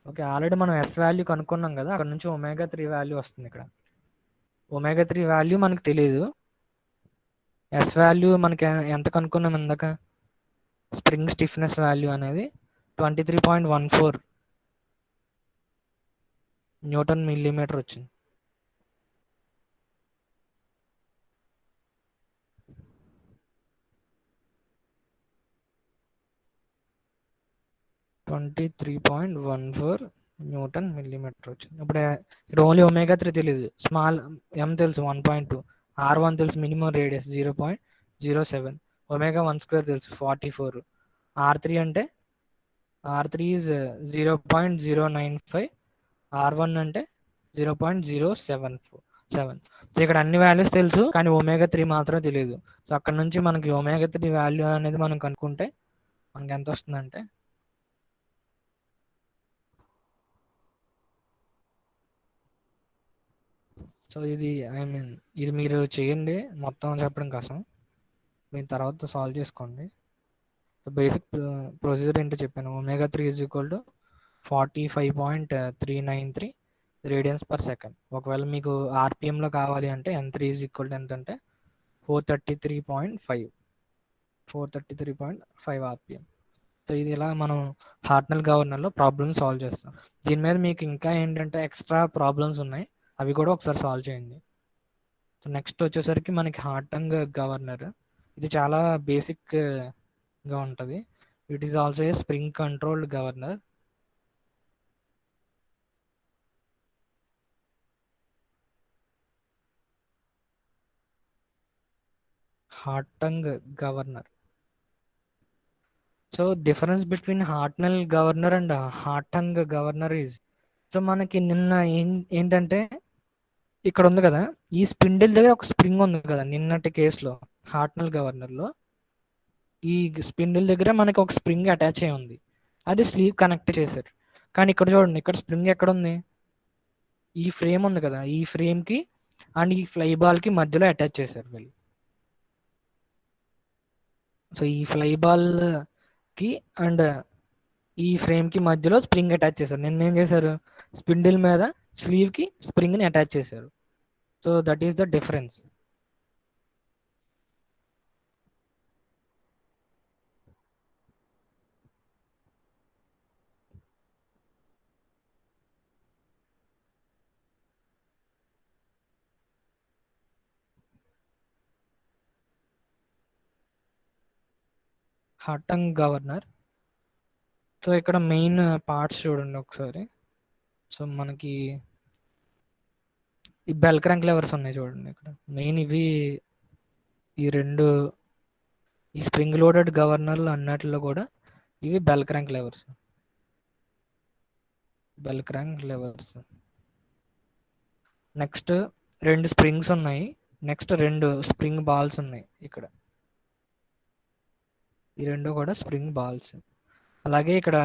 ఓకే ఆల్రెడీ మనం ఎస్ వాల్యూ కనుక్కున్నాం కదా, అక్కడ నుంచి ω3 వాల్యూ వస్తుంది. ఇక్కడ ω3 వాల్యూ మనకు తెలియదు, ఎస్ వాల్యూ మనకి ఎంత కనుక్కున్నాం ఇందాక, స్ప్రింగ్ స్టిఫ్నెస్ వాల్యూ అనేది 23.14 న్యూటన్ మిల్లీమీటర్ వచ్చింది. 23.14 న్యూటన్ మిల్లీమీటర్ వచ్చింది. ఇప్పుడు ఇక్కడ ఓన్లీ ఒమేగా 3 తెలియదు, స్మాల్ ఎం తెలుసు 1.2, R1 తెలుసు మినిమం రేడియస్ 0.07, ఒమేగా 1 స్క్వేర్ తెలుసు 44, R3 అంటే R3 ఈజ్ 0.095, R1 అంటే 0.077. సో ఇక్కడ అన్ని వాల్యూస్ తెలుసు కానీ ఒమేగా 3 మాత్రం తెలియదు. సో అక్కడ నుంచి మనకి ఒమేగా 3 వాల్యూ అనేది మనం కనుక్కుంటే మనకి ఎంత వస్తుందంటే సో ఇది ఇది మీరు చేయండి మొత్తం చెప్పడం కోసం, మీరు తర్వాత సాల్వ్ చేసుకోండి. బేసిక్ ప్రొసీజర్ ఏంటో చెప్పాను. Omega 3 is equal to 45.393 radians per second. ఒకవేళ మీకు ఆర్పిఎంలో కావాలి అంటే N3 ఈజ్ ఈక్వల్ టు ఎంత అంటే 433.5 ఆర్పిఎం. సో ఇది ఇలా మనం హార్ట్నల్ గవర్నర్లో ప్రాబ్లమ్ సాల్వ్ చేస్తాం. దీని మీద మీకు ఇంకా ఏంటంటే ఎక్స్ట్రా ప్రాబ్లమ్స్ ఉన్నాయి, అవి కూడా ఒకసారి సాల్వ్ చేయండి. సో నెక్స్ట్ వచ్చేసరికి మనకి హార్టంగ్ గవర్నర్. ఇది చాలా బేసిక్గా ఉంటుంది. It is also a spring controlled governor. Hartung governor. So difference between Hartnell governor and Hartung governor is, so మనకి నిన్న ఏంటంటే ఇక్కడ ఉంది కదా, ఈ స్పిండిల్ దగ్గర ఒక స్ప్రింగ్ ఉంది కదా నిన్నటి కేసులో హార్ట్నల్ గవర్నర్లో, ఈ స్పిండిల్ దగ్గర మనకి ఒక స్ప్రింగ్ అటాచ్ అయి ఉంది, అది స్లీవ్ కనెక్ట్ చేశారు. కానీ ఇక్కడ చూడండి, ఇక్కడ స్ప్రింగ్ ఎక్కడ ఉంది, ఈ ఫ్రేమ్ ఉంది కదా, ఈ ఫ్రేమ్కి అండ్ ఈ ఫ్లై బాల్కి మధ్యలో అటాచ్ చేశారు వీళ్ళు. సో ఈ ఫ్లై బాల్కి అండ్ ఈ ఫ్రేమ్కి మధ్యలో స్ప్రింగ్ అటాచ్ చేశారు. నిన్న ఏం చేశారు, స్పిండిల్ మీద స్లీవ్కి స్ప్రింగ్ని అటాచ్ చేశారు. So that is the difference. Hartung governor. So ఇక్కడ మెయిన్ పార్ట్స్ చూడండి ఒకసారి. సో మనకి ఈ బెల్ క్రాంక్ లెవర్స్ ఉన్నాయి చూడండి ఇక్కడ మెయిన్. ఇవి ఈ రెండు ఈ స్ప్రింగ్ లోడెడ్ గవర్నర్లు అన్నట్లో కూడా ఇవి bell crank levers. Bell crank levers. Next రెండు స్ప్రింగ్స్ ఉన్నాయి, నెక్స్ట్ రెండు స్ప్రింగ్ బాల్స్ ఉన్నాయి ఇక్కడ, ఈ రెండు కూడా స్ప్రింగ్ బాల్స్. అలాగే ఇక్కడ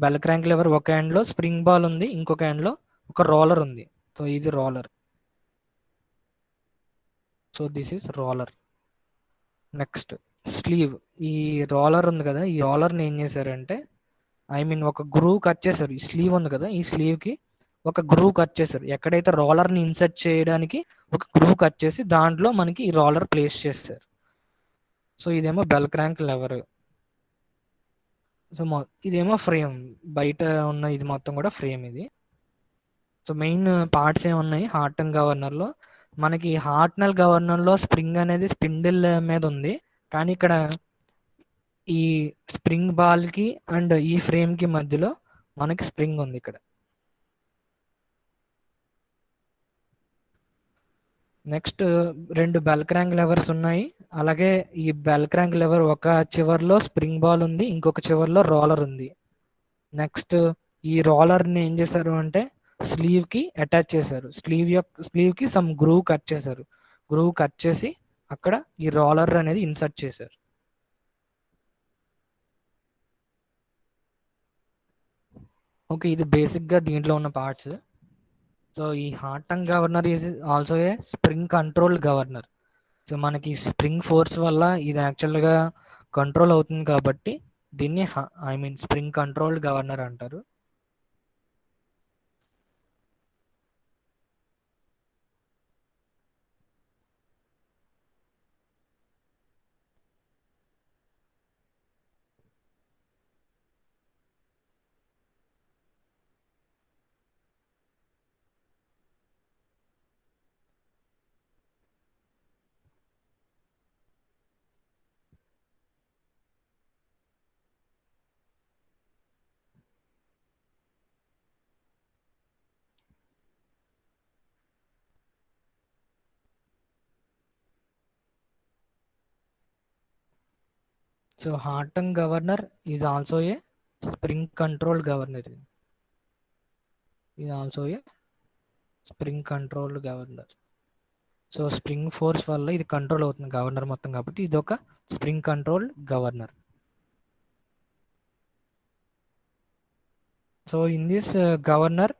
బెల్ క్రాంక్ లెవర్ ఒక హ్యాండ్లో స్ప్రింగ్ బాల్ ఉంది, ఇంకొక హ్యాండ్లో ఒక రోలర్ ఉంది. సో ఇది roller. So this is roller. Next sleeve. ఈ రోలర్ ఉంది కదా, ఈ రోలర్ని ఏం చేశారంటే ఒక గ్రూవ్ కట్ చేశారు. ఈ స్లీవ్ ఉంది కదా, ఈ స్లీవ్కి ఒక గ్రూవ్ కట్ చేశారు. ఎక్కడైతే రోలర్ని ఇన్సర్ట్ చేయడానికి ఒక గ్రూవ్ కట్ చేసి దాంట్లో మనకి ఈ రోలర్ ప్లేస్ చేశారు. సో ఇదేమో బెల్ క్రాంక్ లెవర్. సో ఇదేమో ఫ్రేమ్, బయట ఉన్న ఇది మొత్తం కూడా ఫ్రేమ్ ఇది. సో మెయిన్ పార్ట్స్ ఏమున్నాయి హార్టన్ గవర్నర్లో, మనకి హార్ట్నల్ గవర్నర్లో స్ప్రింగ్ అనేది స్పిండిల్ మీద ఉంది, కానీ ఇక్కడ ఈ స్ప్రింగ్ బాల్కి అండ్ ఈ ఫ్రేమ్కి మధ్యలో మనకి స్ప్రింగ్ ఉంది ఇక్కడ. నెక్స్ట్ రెండు బెల్ క్రాంక్ లెవర్స్ ఉన్నాయి. అలాగే ఈ బెల్ క్రాంక్ లెవర్ ఒక చివర్లో స్ప్రింగ్ బాల్ ఉంది, ఇంకొక చివర్లో రోలర్ ఉంది. నెక్స్ట్ ఈ రోలర్ని ఏం చేశారు అంటే స్లీవ్కి అటాచ్ చేశారు. స్లీవ్కి సమ్ గ్రూవ్ కట్ చేశారు. గ్రూవ్ కట్ చేసి అక్కడ ఈ రోలర్ అనేది ఇన్సర్ట్ చేశారు. ఓకే, ఇది బేసిక్గా దీంట్లో ఉన్న పార్ట్స్. సో ఈ Hartung governor is also a spring controlled governor. So మనకి స్ప్రింగ్ ఫోర్స్ వల్ల ఇది యాక్చువల్గా కంట్రోల్ అవుతుంది కాబట్టి దీన్ని స్ప్రింగ్ కంట్రోల్డ్ గవర్నర్ అంటారు. So Hartung governor is also a spring control governor. Is also a spring controlled governor. So spring force వల్ల ఇది కంట్రోల్ అవుతుంది గవర్నర్ మొత్తం, కాబట్టి ఇది ఒక spring controlled governor. So in this governor,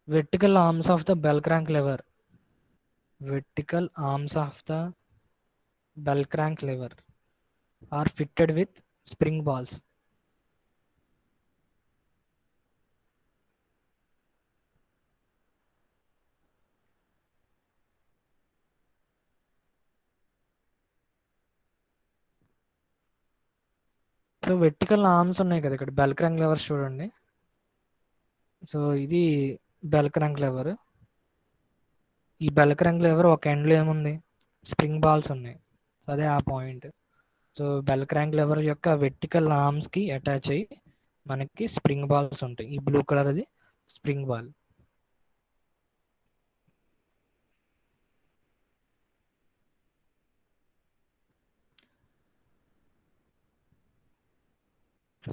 vertical arms of the bell crank lever are fitted with spring balls. So vertical arms ఉన్నాయి కదా ఇక్కడ బెల్ క్రాంక్ లెవర్స్ చూడండి. సో ఇది బెల్ క్రాంక్ లెవర్. ఈ బెల్ క్రాంక్ లెవర్ ఒక ఎండ్లో ఏముంది, spring balls ఉన్నాయి. సో అదే ఆ point. So bell crank lever యొక్క వెర్టికల్ ఆర్మ్స్ కి అటాచ్ అయ్యి మనకి స్ప్రింగ్ బాల్స్ ఉంటాయి. ఈ బ్లూ కలర్ అది స్ప్రింగ్ బాల్.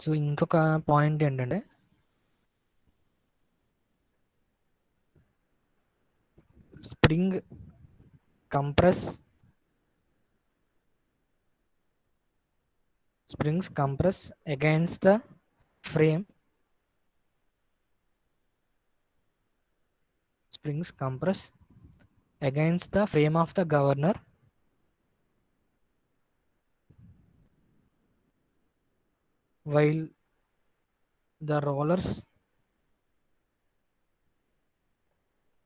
సో ఇంకొక పాయింట్ ఏంటంటే springs compress against the frame. Springs compress against the frame of the governor while the rollers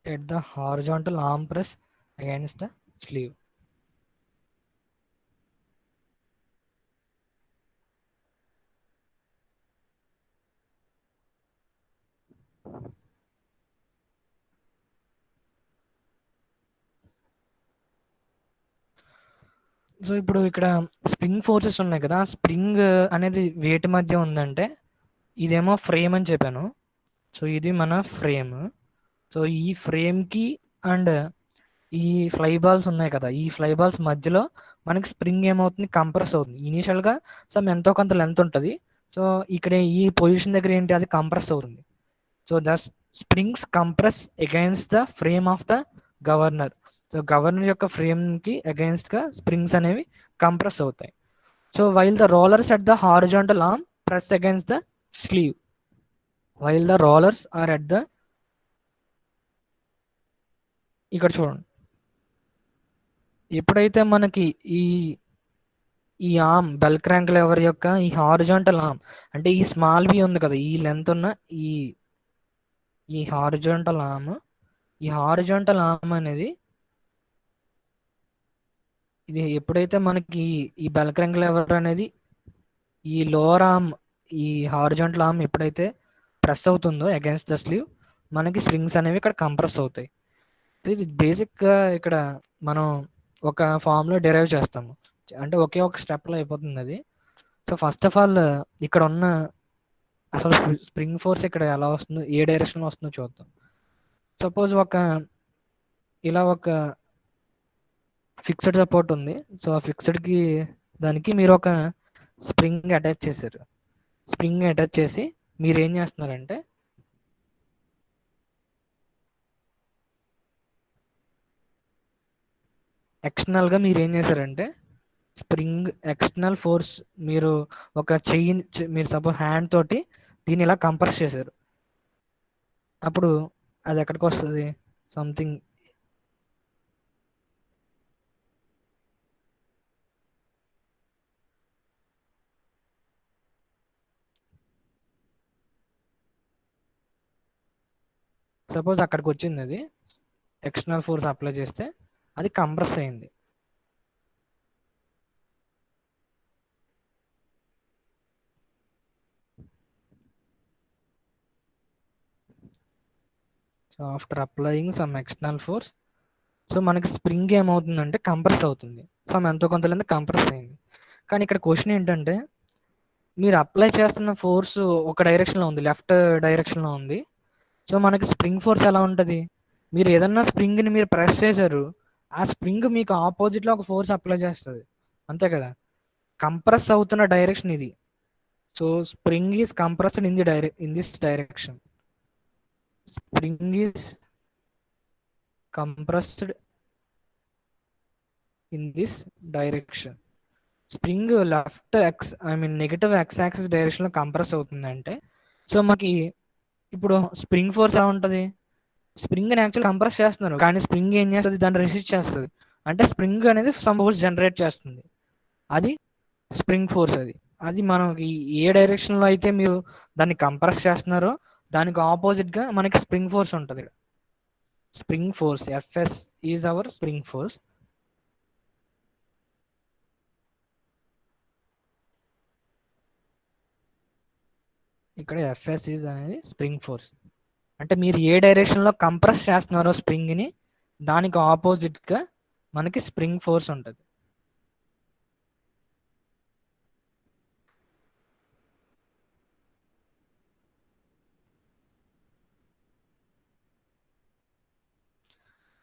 at the horizontal arm press against the sleeve. So ఇప్పుడు ఇక్కడ spring forces ఉన్నాయి కదా, spring అనేది వేటి మధ్య ఉందంటే, ఇదేమో ఫ్రేమ్ అని చెప్పాను. సో ఇది మన ఫ్రేమ్. సో ఈ ఫ్రేమ్కి అండ్ ఈ ఫ్లై బాల్స్ ఉన్నాయి కదా, ఈ ఫ్లై బాల్స్ మధ్యలో మనకి స్ప్రింగ్ ఏమవుతుంది, కంప్రెస్ అవుతుంది. ఇనీషియల్గా సమ్ ఎంతో కొంత లెంత్ ఉంటుంది. సో ఇక్కడ ఈ పొజిషన్ దగ్గర ఏంటి, అది కంప్రెస్ అవుతుంది. So the springs compress against the frame of the governor. So governor యొక్క ఫ్రేమ్కి అగైన్స్ట్గా స్ప్రింగ్స్ అనేవి కంప్రెస్ అవుతాయి. So while the rollers at the horizontal arm press against the sleeve. While the rollers are at the, ఇక్కడ చూడండి, ఎప్పుడైతే మనకి ఈ ఆర్మ్ బెల్ క్రాంక్ లెవర్ యొక్క ఈ హారిజాంటల్ ఆర్మ్ అంటే ఈ స్మాల్ బి ఉంది కదా, ఈ లెంత్ ఉన్న ఈ హారిజాంటల్ ఆర్మ్ అనేది ఇది ఎప్పుడైతే మనకి ఈ బెల్ క్రాంక్ లెవర్ అనేది ఈ లోవర్ ఆర్మ్, ఈ హారిజాంటల్ ఆర్మ్ ఎప్పుడైతే ప్రెస్ అవుతుందో అగైన్స్ ద స్లీవ్, మనకి స్ప్రింగ్స్ అనేవి ఇక్కడ కంప్రెస్ అవుతాయి. ఇది బేసిక్గా ఇక్కడ మనం ఒక ఫామ్లో డెరైవ్ చేస్తాము, అంటే ఒకే ఒక స్టెప్లో అయిపోతుంది అది. సో ఫస్ట్ ఆఫ్ ఆల్ ఇక్కడ ఉన్న అసలు స్ప్రింగ్ ఫోర్స్ ఇక్కడ ఎలా వస్తుందో, ఏ డైరెక్షన్లో వస్తుందో చూద్దాం. సపోజ్ ఇలా ఒక ఫిక్స్డ్ సపోర్ట్ ఉంది. సో ఆ ఫిక్స్డ్కి దానికి మీరు ఒక స్ప్రింగ్ అటాచ్ చేశారు. స్ప్రింగ్ అటాచ్ చేసి మీరు ఏం చేస్తున్నారంటే ఎక్స్టర్నల్గా మీరు ఏం చేశారంటే స్ప్రింగ్ ఎక్స్టర్నల్ ఫోర్స్ మీరు ఒక చెయ్యి, మీరు సపోజ్ హ్యాండ్ తోటి దీన్ని ఇలా కంప్రెస్ చేశారు. అప్పుడు అది ఎక్కడికి వస్తుంది, సంథింగ్ సపోజ్ అక్కడికి వచ్చింది. అది ఎక్స్టర్నల్ ఫోర్స్ అప్లై చేస్తే అది కంప్రెస్ అయింది. So after applying some external force, so మనకి స్ప్రింగ్ ఏమవుతుందంటే కంప్రెస్ అవుతుంది. సమ్ ఎంతో కొంత కంప్రెస్ అయింది. కానీ ఇక్కడ క్వశ్చన్ ఏంటంటే, మీరు అప్లై చేస్తున్న ఫోర్స్ ఒక డైరెక్షన్లో ఉంది, లెఫ్ట్ డైరెక్షన్లో ఉంది. సో మనకి స్ప్రింగ్ ఫోర్స్ ఎలా ఉంటుంది, మీరు ఏదన్నా స్ప్రింగ్ని మీరు ప్రెస్ చేశారు, ఆ స్ప్రింగ్ మీకు ఆపోజిట్లో ఒక ఫోర్స్ అప్లై చేస్తుంది, అంతే కదా. కంప్రెస్ అవుతున్న డైరెక్షన్ ఇది. So spring is compressed in this direction. Spring is compressed in this direction. Spring left negative X axis direction లో కంప్రెస్ అవుతుందంటే, సో మనకి ఇప్పుడు స్ప్రింగ్ ఫోర్స్ ఎలా ఉంటుంది, స్ప్రింగ్ ని యాక్చువల్ కంప్రెస్ చేస్తున్నారు కానీ స్ప్రింగ్ ఏం చేస్తుంది, దాన్ని రెసిస్ట్ చేస్తుంది. అంటే స్ప్రింగ్ అనేది సమ్ ఫోర్స్ జనరేట్ చేస్తుంది, అది స్ప్రింగ్ ఫోర్స్. అది అది మనకి ఏ డైరెక్షన్ లో అయితే మీరు దాన్ని కంప్రెస్ చేస్తున్నారో దానికి ఆపోజిట్ గా మనకి స్ప్రింగ్ ఫోర్స్ ఉంటుంది. Spring force FS is our spring force. ఇక్కడ ఎఫ్ఎస్ ఈజ్ అనేది స్ప్రింగ్ ఫోర్స్. అంటే మీరు ఏ డైరెక్షన్ లో కంప్రెస్ చేస్తున్నారో స్ప్రింగ్ ని దానికి ఆపోజిట్ గా మనకి స్ప్రింగ్ ఫోర్స్ ఉంటుంది.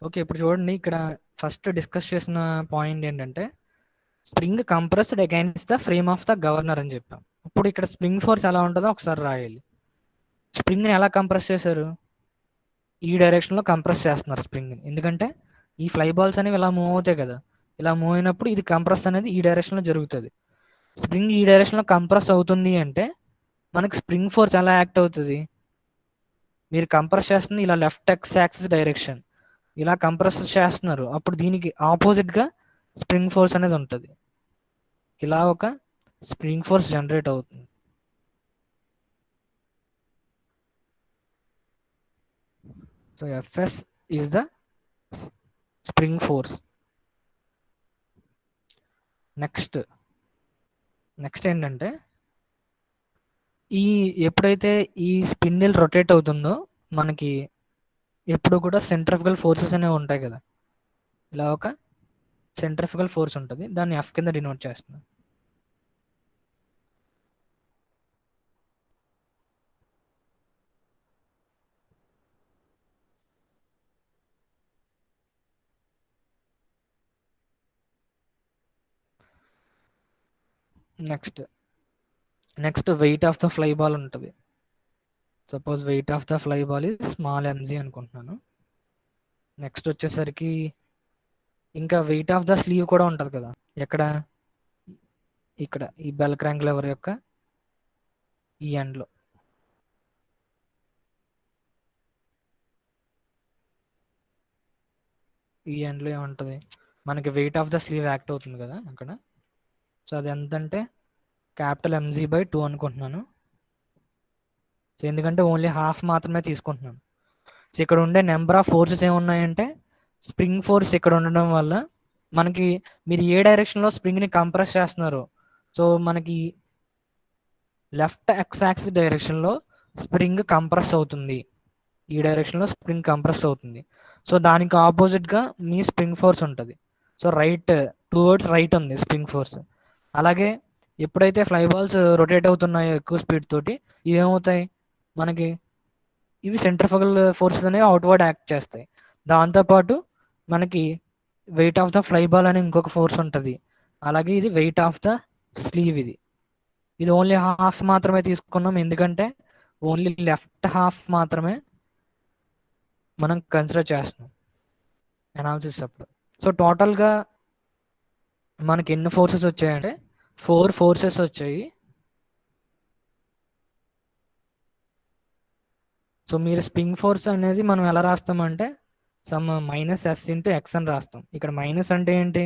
ఓకే, ఇప్పుడు చూడండి, ఇక్కడ ఫస్ట్ డిస్కస్ చేసిన పాయింట్ ఏంటంటే spring compressed against the frame of the governor అని చెప్పాం. ఇప్పుడు ఇక్కడ స్ప్రింగ్ ఫోర్స్ ఎలా ఉంటుందో ఒకసారి రాయాలి. స్ప్రింగ్ ని ఎలా కంప్రెస్ చేశారు, ఈ డైరెక్షన్ లో కంప్రెస్ చేస్తున్నారు స్ప్రింగ్ ని, ఎందుకంటే ఈ ఫ్లై బాల్స్ అనేవి ఇలా మూవ్ అవుతాయి కదా, ఇలా మూవ్ అయినప్పుడు ఇది కంప్రెస్ అనేది ఈ డైరెక్షన్ లో జరుగుతుంది. స్ప్రింగ్ ఈ డైరెక్షన్ లో కంప్రెస్ అవుతుంది అంటే మనకి స్ప్రింగ్ ఫోర్స్ ఎలా యాక్ట్ అవుతుంది, మీరు కంప్రెస్ చేస్తుంది ఇలా లెఫ్ట్ ఎక్స్ యాక్సిస్ డైరెక్షన్, ఇలా కంప్రెస్ చేస్తున్నారు, అప్పుడు దీనికి ఆపోజిట్ గా స్ప్రింగ్ ఫోర్స్ అనేది ఉంటుంది. ఇలా ఒక స్ప్రింగ్ ఫోర్స్ జనరేట్ అవుతుంది. So FS is the spring force. Next next ఏంటంటే ఈ ఎప్పుడైతే ఈ స్పిన్డిల్ రొటేట్ అవుతుందో మనకి ఎప్పుడు కూడా సెంట్రిఫికల్ ఫోర్సెస్ అనేవి ఉంటాయి కదా, ఇలా ఒక సెంట్రిఫికల్ ఫోర్స్ ఉంటుంది, దాన్ని ఎఫ్ కింద డినోట్ చేస్తుంది. Next next weight of the fly ball ఉంటుంది. Suppose weight of the fly ball is small MG అనుకుంటున్నాను. నెక్స్ట్ వచ్చేసరికి ఇంకా వెయిట్ ఆఫ్ ద స్లీవ్ కూడా ఉంటుంది కదా, ఎక్కడ, ఇక్కడ ఈ బెల్ క్రాంక్ లెవర్ యొక్క ఈ ఎండ్ లో, ఈ ఎండ్ లో ఏముంటుంది, మనకి wait of the slew act అవుతుంది కదా అక్కడ. సో అది ఎంతంటే క్యాపిటల్ mg/2 అనుకుంటున్నాను. సో ఎందుకంటే ఓన్లీ హాఫ్ మాత్రమే తీసుకుంటున్నాను. సో ఇక్కడ ఉండే నెంబర్ ఆఫ్ ఫోర్సెస్ ఏమున్నాయంటే స్ప్రింగ్ ఫోర్స్ ఇక్కడ ఉండడం వల్ల మనకి మీరు ఏ డైరెక్షన్లో స్ప్రింగ్ని కంప్రెస్ చేస్తున్నారు, సో మనకి లెఫ్ట్ ఎక్స్ యాక్సిస్ డైరెక్షన్లో స్ప్రింగ్ కంప్రెస్ అవుతుంది, ఈ డైరెక్షన్లో స్ప్రింగ్ కంప్రెస్ అవుతుంది. సో దానికి ఆపోజిట్గా మీ స్ప్రింగ్ ఫోర్స్ ఉంటుంది. సో టువర్డ్స్ రైట్ ఉంది స్ప్రింగ్ ఫోర్స్. అలాగే ఎప్పుడైతే ఫ్లై బాల్స్ రొటేట్ అవుతున్నాయో ఎక్కువ స్పీడ్ తోటి ఇవి ఏమవుతాయి, మనకి ఇవి సెంట్రిఫుగల్ ఫోర్సెస్ అనేవి అవుట్వర్డ్ యాక్ట్ చేస్తాయి. దాంతోపాటు మనకి wait of the fly ball అని ఇంకొక ఫోర్స్ ఉంటుంది. అలాగే ఇది వెయిట్ ఆఫ్ ద స్లీవ్. ఇది ఓన్లీ హాఫ్ మాత్రమే తీసుకున్నాం, ఎందుకంటే ఓన్లీ లెఫ్ట్ హాఫ్ మాత్రమే మనం కన్సిడర్ చేస్తున్నాం అనాలిసిస్ అప్పుడు. సో టోటల్గా మనకి ఎన్ని ఫోర్సెస్ వచ్చాయంటే 4 ఫోర్సెస్ వచ్చాయి. సో మీరు స్ప్రింగ్ ఫోర్స్ అనేది మనం ఎలా రాస్తామంటే సమ్ -s/x అని రాస్తాం. ఇక్కడ మైనస్ అంటే ఏంటి,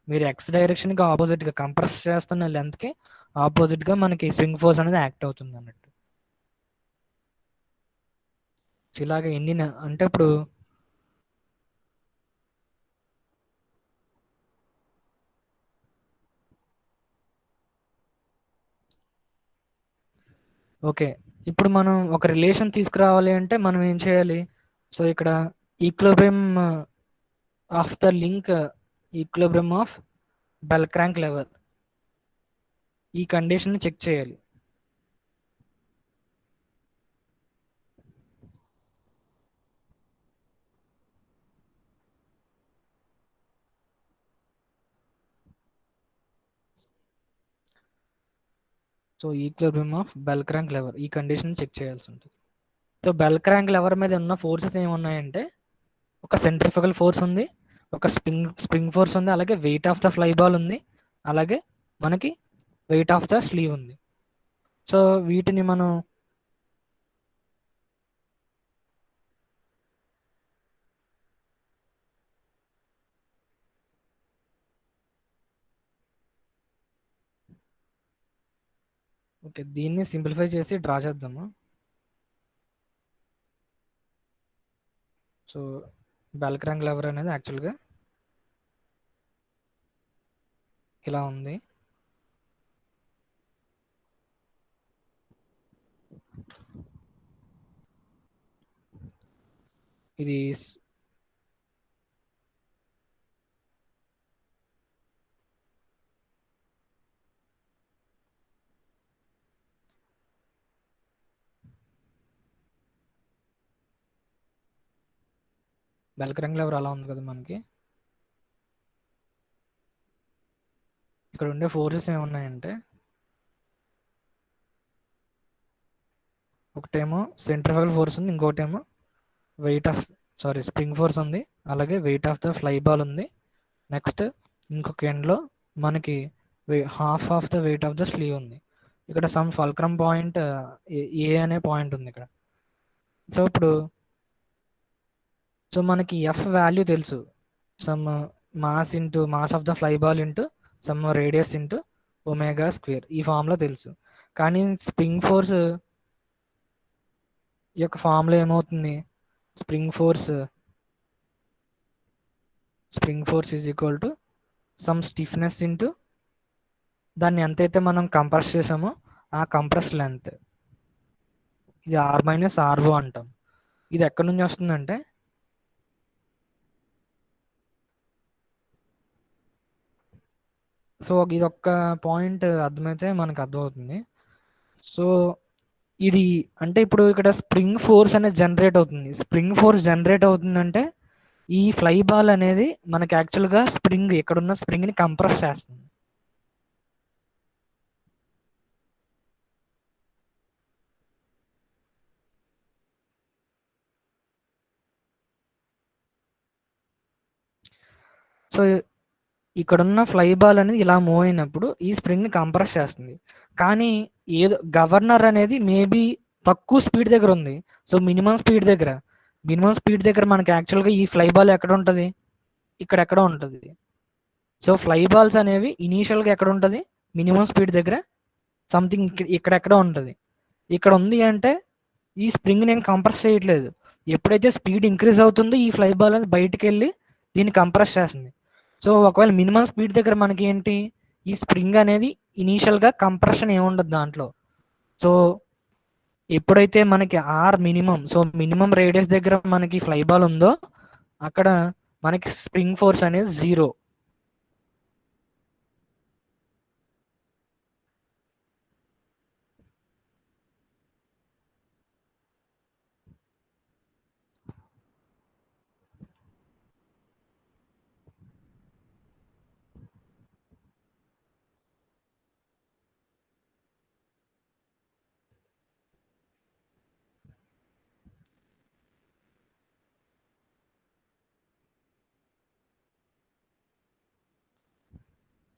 మీరు ఎక్స్ డైరెక్షన్కి ఆపోజిట్గా కంప్రెస్ చేస్తున్న లెంత్కి ఆపోజిట్గా మనకి స్ప్రింగ్ ఫోర్స్ అనేది యాక్ట్ అవుతుంది అన్నట్టు. ఇలాగ అంటే ఇప్పుడు ఓకే, ఇప్పుడు మనం ఒక రిలేషన్ తీసుకురావాలి అంటే మనం ఏం చేయాలి, సో ఇక్కడ equilibrium of the link, equilibrium of bell crank level, ఈ కండిషన్ చెక్ చేయాలి. So equilibrium of bell crank lever ఈ కండిషన్ చెక్ చేయాల్సి ఉంటుంది. సో బెల్ క్రాంక్ లెవర్ మీద ఉన్న ఫోర్సెస్ ఏమున్నాయంటే ఒక సెంట్రిఫికల్ ఫోర్స్ ఉంది, ఒక స్ప్రింగ్ ఫోర్స్ ఉంది, అలాగే weight of the fly ball ఉంది, అలాగే మనకి వెయిట్ ఆఫ్ ద స్లీవ్ ఉంది. సో వీటిని మనం ఓకే దీన్ని సింప్లిఫై చేసి డ్రా చేద్దాము. సో బెల్ క్రాంక్ లెవర్ అనేది యాక్చువల్గా ఇలా ఉంది. ఇది బెల్ క్రాంక్ లెవర్ అలా ఉంది కదా మనకి. ఇక్కడ ఉండే ఫోర్సెస్ ఏమున్నాయంటే ఒకటేమో సెంట్రిఫికల్ ఫోర్స్ ఉంది, ఇంకోటేమో వెయిట్ ఆఫ్ స్ప్రింగ్ ఫోర్స్ ఉంది, అలాగే weight of the fly ball ఉంది. నెక్స్ట్ ఇంకొక ఎండ్లో మనకి half of the weight of the slew ఉంది. ఇక్కడ సమ్ ఫల్క్రమ్ పాయింట్ ఏ అనే పాయింట్ ఉంది ఇక్కడ. సో ఇప్పుడు మనకి ఎఫ్ వాల్యూ తెలుసు, some mass of the fly ball into some radius into omega square ఈ ఫామ్లో తెలుసు. కానీ స్ప్రింగ్ ఫోర్స్ యొక్క ఫామ్లో ఏమవుతుంది, spring force is equal to some stiffness into దాన్ని ఎంతైతే మనం కంప్రెస్ చేసామో ఆ కంప్రెస్ లెంత్, ఇది ఆర్ మైనస్ ఆర్ఓ అంటాం. ఇది ఎక్కడి నుంచి వస్తుందంటే సో ఇది ఒక్క పాయింట్ అర్థమైతే మనకు అర్థమవుతుంది. సో ఇది అంటే ఇప్పుడు ఇక్కడ స్ప్రింగ్ ఫోర్స్ అనేది జనరేట్ అవుతుంది. స్ప్రింగ్ ఫోర్స్ జనరేట్ అవుతుందంటే ఈ ఫ్లై బాల్ అనేది మనకి యాక్చువల్గా ఇక్కడున్న స్ప్రింగ్ని కంప్రెస్ చేస్తుంది. సో ఇక్కడున్న ఫ్లై బాల్ అనేది ఇలా మూవ్ అయినప్పుడు ఈ స్ప్రింగ్ని కంప్రెస్ చేస్తుంది. కానీ ఏదో గవర్నర్ అనేది మేబీ తక్కువ స్పీడ్ దగ్గర ఉంది. సో మినిమం స్పీడ్ దగ్గర మనకి యాక్చువల్గా ఈ ఫ్లై బాల్ ఎక్కడ ఉంటుంది, ఇక్కడ ఎక్కడ ఉంటుంది. సో ఫ్లై బాల్స్ అనేవి ఇనీషియల్గా ఎక్కడ ఉంటుంది, మినిమం స్పీడ్ దగ్గర సంథింగ్ ఇక్కడెక్కడ ఉంటుంది. ఇక్కడ ఉంది అంటే ఈ స్ప్రింగ్ నేను కంప్రెస్ చేయట్లేదు. ఎప్పుడైతే స్పీడ్ ఇంక్రీజ్ అవుతుందో ఈ ఫ్లై బాల్ అనేది బయటకు వెళ్ళి దీన్ని కంప్రెస్ చేస్తుంది. సో ఒకవేళ మినిమం స్పీడ్ దగ్గర మనకి ఏంటి, ఈ స్ప్రింగ్ అనేది ఇనీషియల్గా కంప్రెషన్ ఏముండదు దాంట్లో. సో ఎప్పుడైతే మనకి R minimum, so minimum radius దగ్గర మనకి ఫ్లై బాల్ ఉందో అక్కడ మనకి స్ప్రింగ్ ఫోర్స్ అనేది 0.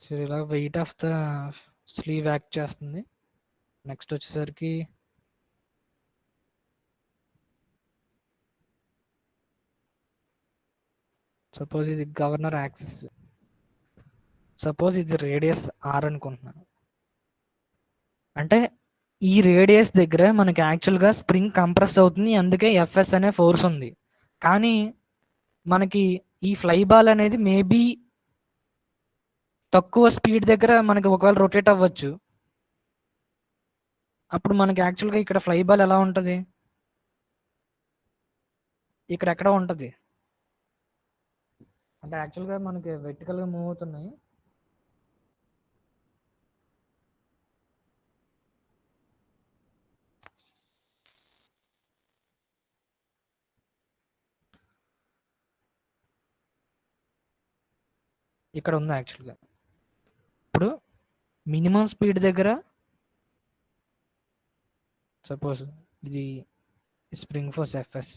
సో ఇలా wait of the slew act చేస్తుంది. నెక్స్ట్ వచ్చేసరికి సపోజ్ ఇది గవర్నర్ యాక్సిస్, సపోజ్ ఇది రేడియస్ ఆర్ అనుకుంటున్నాను. అంటే ఈ రేడియస్ దగ్గర మనకి యాక్చువల్గా స్ప్రింగ్ కంప్రెస్ అవుతుంది, అందుకే ఎఫ్ఎస్ అనే ఫోర్స్ ఉంది. కానీ మనకి ఈ ఫ్లై బాల్ అనేది మేబీ తక్కువ స్పీడ్ దగ్గర మనకి ఒకవేళ రొటేట్ అవ్వచ్చు. అప్పుడు మనకి యాక్చువల్గా ఇక్కడ ఫ్లై బాల్ ఎలా ఉంటుంది, ఇక్కడ ఎక్కడ ఉంటుంది. అంటే యాక్చువల్గా మనకి వెర్టికల్గా మూవ్ అవుతున్నాయి. ఇక్కడ ఉంది యాక్చువల్గా. ఇప్పుడు మినిమం స్పీడ్ దగ్గర సపోజ్ ఇది స్ప్రింగ్ ఫోర్స్ ఎఫ్ఎస్.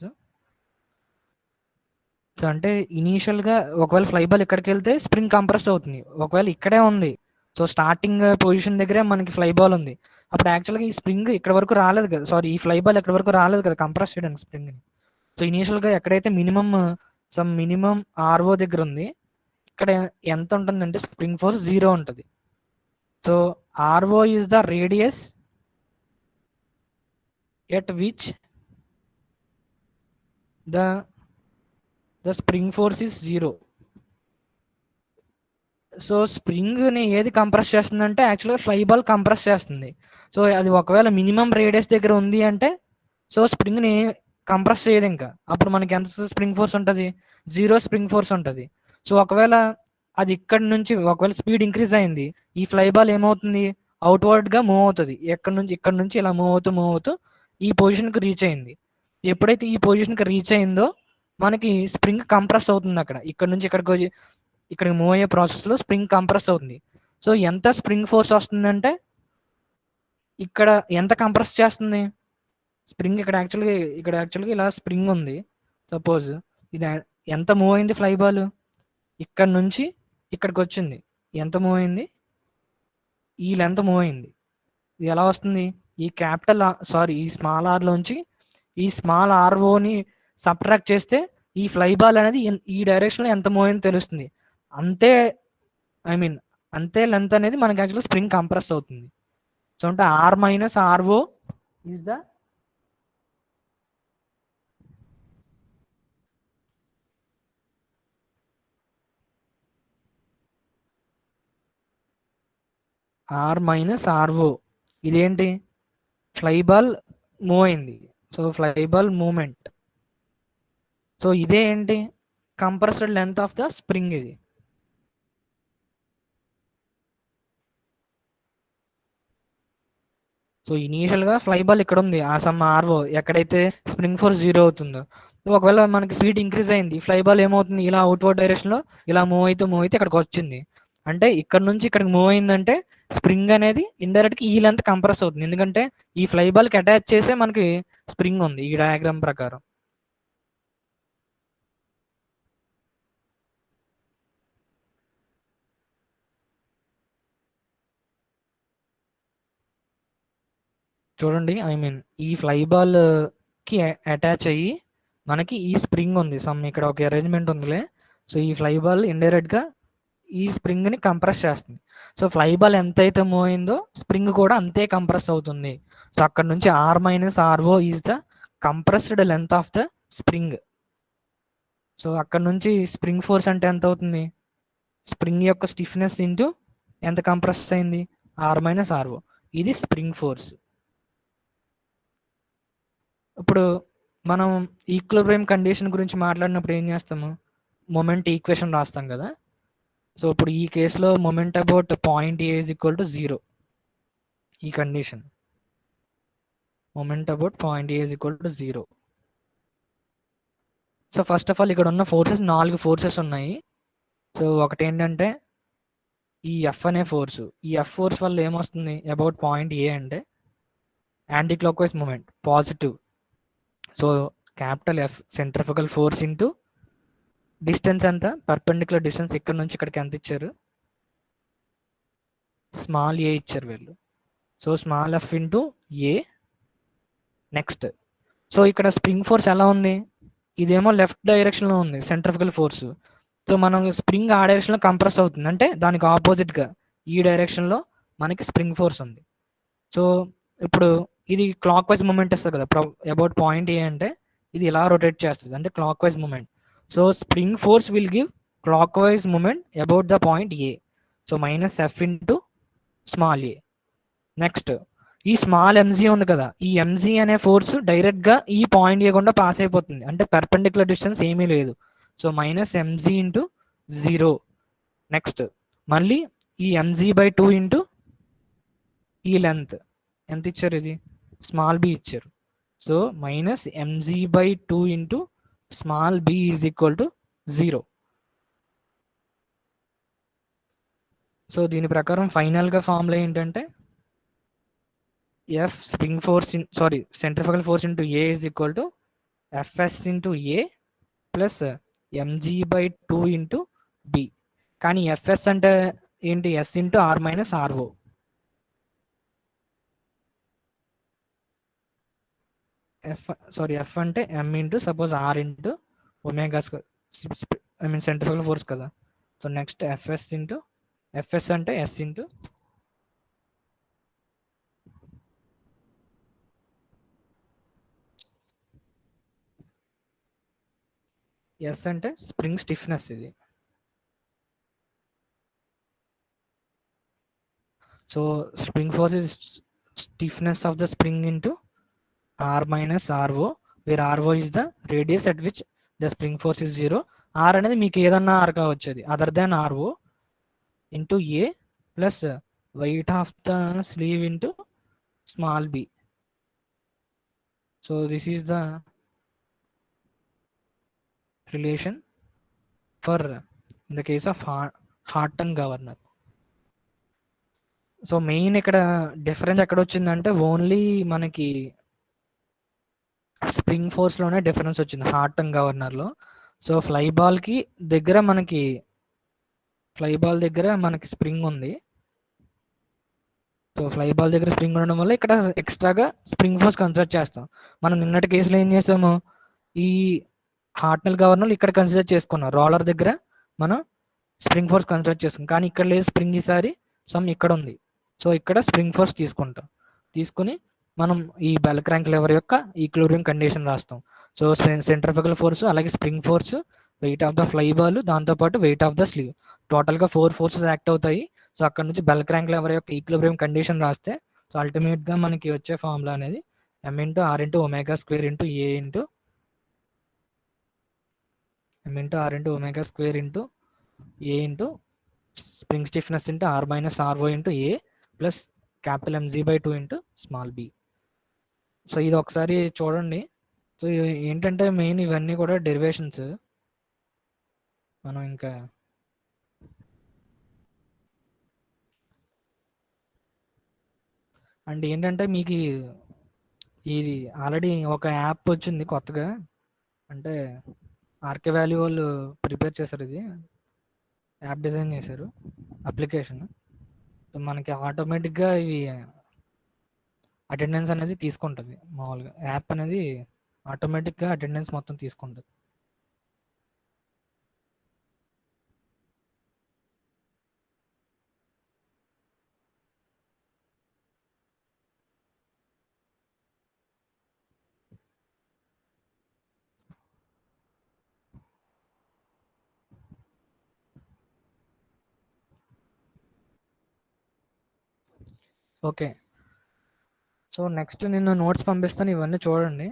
సో అంటే ఇనీషియల్గా ఒకవేళ ఫ్లై బాల్ ఇక్కడికి వెళ్తే స్ప్రింగ్ కంప్రెస్ అవుతుంది. ఒకవేళ ఇక్కడే ఉంది, సో స్టార్టింగ్ పొజిషన్ దగ్గరే మనకి ఫ్లై బాల్ ఉంది, అప్పుడు యాక్చువల్గా ఈ స్ప్రింగ్ ఇక్కడ వరకు రాలేదు కదా, సారీ ఈ ఫ్లై బాల్ ఇక్కడ వరకు రాలేదు కదా కంప్రెస్ చేయడానికి స్ప్రింగ్ని. సో ఇనీషియల్గా ఎక్కడైతే మినిమం ఆర్ఓ దగ్గర ఉంది, ఇక్కడ ఎంత ఉంటుందంటే స్ప్రింగ్ ఫోర్స్ 0 ఉంటుంది. So R O is the radius at which the spring force is 0. So స్ప్రింగ్ని ఏది కంప్రెస్ చేస్తుందంటే యాక్చువల్గా ఫ్లై బాల్ కంప్రెస్ చేస్తుంది. సో అది ఒకవేళ మినిమం రేడియస్ దగ్గర ఉంది అంటే సో స్ప్రింగ్ని కంప్రెస్ చేయదు ఇంకా. అప్పుడు మనకి ఎంత స్ప్రింగ్ ఫోర్స్ ఉంటుంది? 0 స్ప్రింగ్ ఫోర్స్ ఉంటుంది. సో ఒకవేళ అది ఇక్కడ నుంచి ఒకవేళ స్పీడ్ ఇంక్రీజ్ అయింది, ఈ ఫ్లై బాల్ ఏమవుతుంది? అవుట్వర్డ్గా మూవ్ అవుతుంది. ఇక్కడ నుంచి ఇలా మూవ్ అవుతూ ఈ పొజిషన్కి రీచ్ అయింది. ఎప్పుడైతే ఈ పొజిషన్కి రీచ్ అయిందో మనకి స్ప్రింగ్ కంప్రెస్ అవుతుంది. ఇక్కడ నుంచి ఇక్కడికి మూవ్ అయ్యే ప్రాసెస్లో స్ప్రింగ్ కంప్రెస్ అవుతుంది. సో ఎంత స్ప్రింగ్ ఫోర్స్ వస్తుందంటే ఇక్కడ ఎంత కంప్రెస్ చేస్తుంది స్ప్రింగ్? ఇక్కడ యాక్చువల్గా ఇలా స్ప్రింగ్ ఉంది. సపోజ్ ఇది ఎంత మూవ్ అయింది ఫ్లై బాల్? ఇక్కడ నుంచి ఇక్కడికి వచ్చింది. ఎంత మూవ్ అయింది? ఈ లెంత్ మూవ్ అయింది. ఇది ఎలా వస్తుంది? ఈ స్మాల్ ఆర్లోంచి ఈ స్మాల్ ఆర్ఓని సబ్ట్రాక్ట్ చేస్తే ఈ ఫ్లై బాల్ అనేది ఈ డైరెక్షన్లో ఎంత మూవ్ అయిందో తెలుస్తుంది. అంతే లెంత్ అనేది మనకి యాక్చువల్గా స్ప్రింగ్ కంప్రెస్ అవుతుంది. సో అంటే R minus R O is the ఇదేంటి? ఫ్లై బాల్ మూవ్ అయింది, so fly ball movement. So ఇదే ఏంటి? Compressed length of the spring ఇది. సో ఇనీషియల్గా ఫ్లై బాల్ ఇక్కడ ఉంది, ఆ సమ్ ఆర్ఓ ఎక్కడైతే స్ప్రింగ్ ఫోర్స్ 0 అవుతుందో. ఒకవేళ మనకి స్పీడ్ ఇంక్రీజ్ అయింది, ఫ్లై బాల్ ఏమవుతుంది? ఇలా అవుట్వర్డ్ డైరెక్షన్లో ఇలా మూవ్ అయితే ఇక్కడికి వచ్చింది. అంటే ఇక్కడ నుంచి ఇక్కడికి మూవ్ అయిందంటే స్ప్రింగ్ అనేది ఇండైరెక్ట్గా ఈ లెంత్ కంప్రెస్ అవుతుంది. ఎందుకంటే ఈ ఫ్లై బాల్కి అటాచ్ చేసే మనకి స్ప్రింగ్ ఉంది ఈ డయాగ్రామ్ ప్రకారం. చూడండి, ఈ ఫ్లై బాల్కి అటాచ్ అయ్యి మనకి ఈ స్ప్రింగ్ ఉంది. ఇక్కడ ఒక అరేంజ్మెంట్ ఉందిలే. సో ఈ ఫ్లై బాల్ ఇండైరెక్ట్గా ఈ స్ప్రింగ్ని కంప్రెస్ చేస్తుంది. సో ఫ్లై బాల్ ఎంతైతే మూవ్ అయిందో స్ప్రింగ్ కూడా అంతే కంప్రెస్ అవుతుంది. సో అక్కడ నుంచి R minus R O is the compressed length of the spring. So అక్కడ నుంచి స్ప్రింగ్ ఫోర్స్ అంటే ఎంత అవుతుంది? స్ప్రింగ్ యొక్క స్టిఫ్నెస్ ఇంటూ ఎంత కంప్రెస్ అయింది? R minus R O. ఇది స్ప్రింగ్ ఫోర్స్. ఇప్పుడు మనం ఈక్విలిబ్రియం కండిషన్ గురించి మాట్లాడినప్పుడు ఏం చేస్తాము? మొమెంట్ ఈక్వేషన్ రాస్తాం కదా. సో ఇప్పుడు ఈ కేసులో moment about point A is equal to 0. ఈ condition moment about point A is equal to 0. So first of all ఇక్కడ ఉన్న ఫోర్సెస్ 4 ఫోర్సెస్ ఉన్నాయి. సో ఒకటి ఏంటంటే ఈ ఎఫ్ అనే ఫోర్సు. ఈ ఎఫ్ ఫోర్స్ వల్ల ఏమొస్తుంది అబౌట్ పాయింట్ ఏ అంటే? Anti clock wise moment positive. So capital F centrifugal force into distance ఎంత? పర్పెండిక్యులర్ డిస్టెన్స్ ఇక్కడ నుంచి ఇక్కడికి ఎంత ఇచ్చారు? స్మాల్ ఏ ఇచ్చారు వీళ్ళు. So small F into A. Next so ఇక్కడ స్ప్రింగ్ ఫోర్స్ ఎలా ఉంది? ఇదేమో లెఫ్ట్ డైరెక్షన్లో ఉంది సెంట్రిఫ్యూగల్ ఫోర్స్. సో మనం స్ప్రింగ్ ఆ డైరెక్షన్లో కంప్రెస్ అవుతుంది, అంటే దానికి ఆపోజిట్గా ఈ డైరెక్షన్లో మనకి స్ప్రింగ్ ఫోర్స్ ఉంది. సో ఇప్పుడు ఇది క్లాక్ వైజ్ మూమెంట్ ఇస్తుంది కదా అబౌట్ పాయింట్ ఏ అంటే, ఇది ఇలా రొటేట్ చేస్తుంది అంటే clock wise moment. So spring force will give clock wise moment about the point A. So minus F into small A. Next ఈ స్మాల్ ఎంజీ ఉంది కదా, ఈ ఎంజీ అనే ఫోర్స్ డైరెక్ట్గా ఈ పాయింట్ ఏ గుండా పాస్ అయిపోతుంది, అంటే పర్పెండిక్యులర్ డిస్టెన్స్ ఏమీ లేదు. So minus MG into 0. Next మళ్ళీ ఈ ఎంజీ బై 2 ఇంటూ ఈ లెంత్ ఎంత ఇచ్చారు? ఇది స్మాల్ బి ఇచ్చారు. So minus MG by 2 into small B is equal to 0. సో దీని ప్రకారం ఫైనల్గా ఫార్ములా ఏంటంటే F spring force centrifugal force into A is equal to Fs into A plus mg by 2 into B. కానీ Fs అంటే ఏంటి? S into R minus RO. F అంటే M into suppose R into omega I mean centrifugal force కదా. So next Fs అంటే S into S అంటే spring stiffness ఇది. So spring force is stiffness of the spring into R minus RO, where RO is the radius at which the spring force is 0. R అనేది మీకు ఏదన్నా R కావచ్చు, అది other than RO into A plus weight of the sleeve into small b. So this is the relation for in the case of Harton governor. So main ఇక్కడ difference ఎక్కడ వచ్చిందంటే only మనకి spring ఫోర్స్లోనే difference వచ్చింది Horton గవర్నర్లో. So fly ball దగ్గర మనకి spring ఉంది. So fly ball దగ్గర spring ఉండడం వల్ల ఇక్కడ ఎక్స్ట్రాగా స్ప్రింగ్ ఫోర్స్ కన్సిడర్ చేస్తాం. మనం నిన్నటి కేసులో ఏం చేసాము, ఈ హార్టనల్ గవర్నర్ ఇక్కడ కన్సిడర్ చేసుకున్నాం, రోలర్ దగ్గర మనం స్ప్రింగ్ ఫోర్స్ కన్సిడర్ చేసుకున్నాం. కానీ ఇక్కడ లేదు స్ప్రింగ్, ఈసారి సమ్ ఇక్కడ ఉంది. సో ఇక్కడ స్ప్రింగ్ ఫోర్స్ తీసుకుని మనం ఈ బెల్ క్రాంక్ లెవర్ యొక్క ఈక్విలిబ్రియం కండిషన్ రాస్తాం. సో సెంట్రిఫికల్ ఫోర్స్, అలాగే spring force, wait of the fly ball, దాంతోపాటు వెయిట్ ఆఫ్ ద స్లీవ్, టోటల్గా 4 ఫోర్సెస్ యాక్ట్ అవుతాయి. సో అక్కడ నుంచి బెల్ క్రాంక్ లెవర్ యొక్క ఈక్విలిబ్రియం కండిషన్ రాస్తే సో అల్టిమేట్గా మనకి వచ్చే ఫార్ములా అనేది M into R into omega square into A into M into R into omega square into A into spring stiffness into R minus RO into A plus capital MG by 2 into small b. So ఇది ఒకసారి చూడండి. So ఏంటంటే main ఇవన్నీ కూడా derivations. మనం ఇంకా and ఏంటంటే మీకు ఇది ఆల్రెడీ ఒక యాప్ వచ్చింది కొత్తగా, అంటే ఆర్కే వాల్యూ వాళ్ళు ప్రిపేర్ చేశారు, ఇది యాప్ డిజైన్ చేశారు అప్లికేషన్. సో మనకి ఆటోమేటిక్గా ఇవి అటెండెన్స్ అనేది తీసుకుంటుంది. మామూలుగా యాప్ అనేది ఆటోమేటిక్గా అటెండెన్స్ మొత్తం తీసుకుంటుంది. ఓకే, సో నెక్స్ట్ నేను నోట్స్ పంపిస్తాను, ఇవన్నీ చూడండి.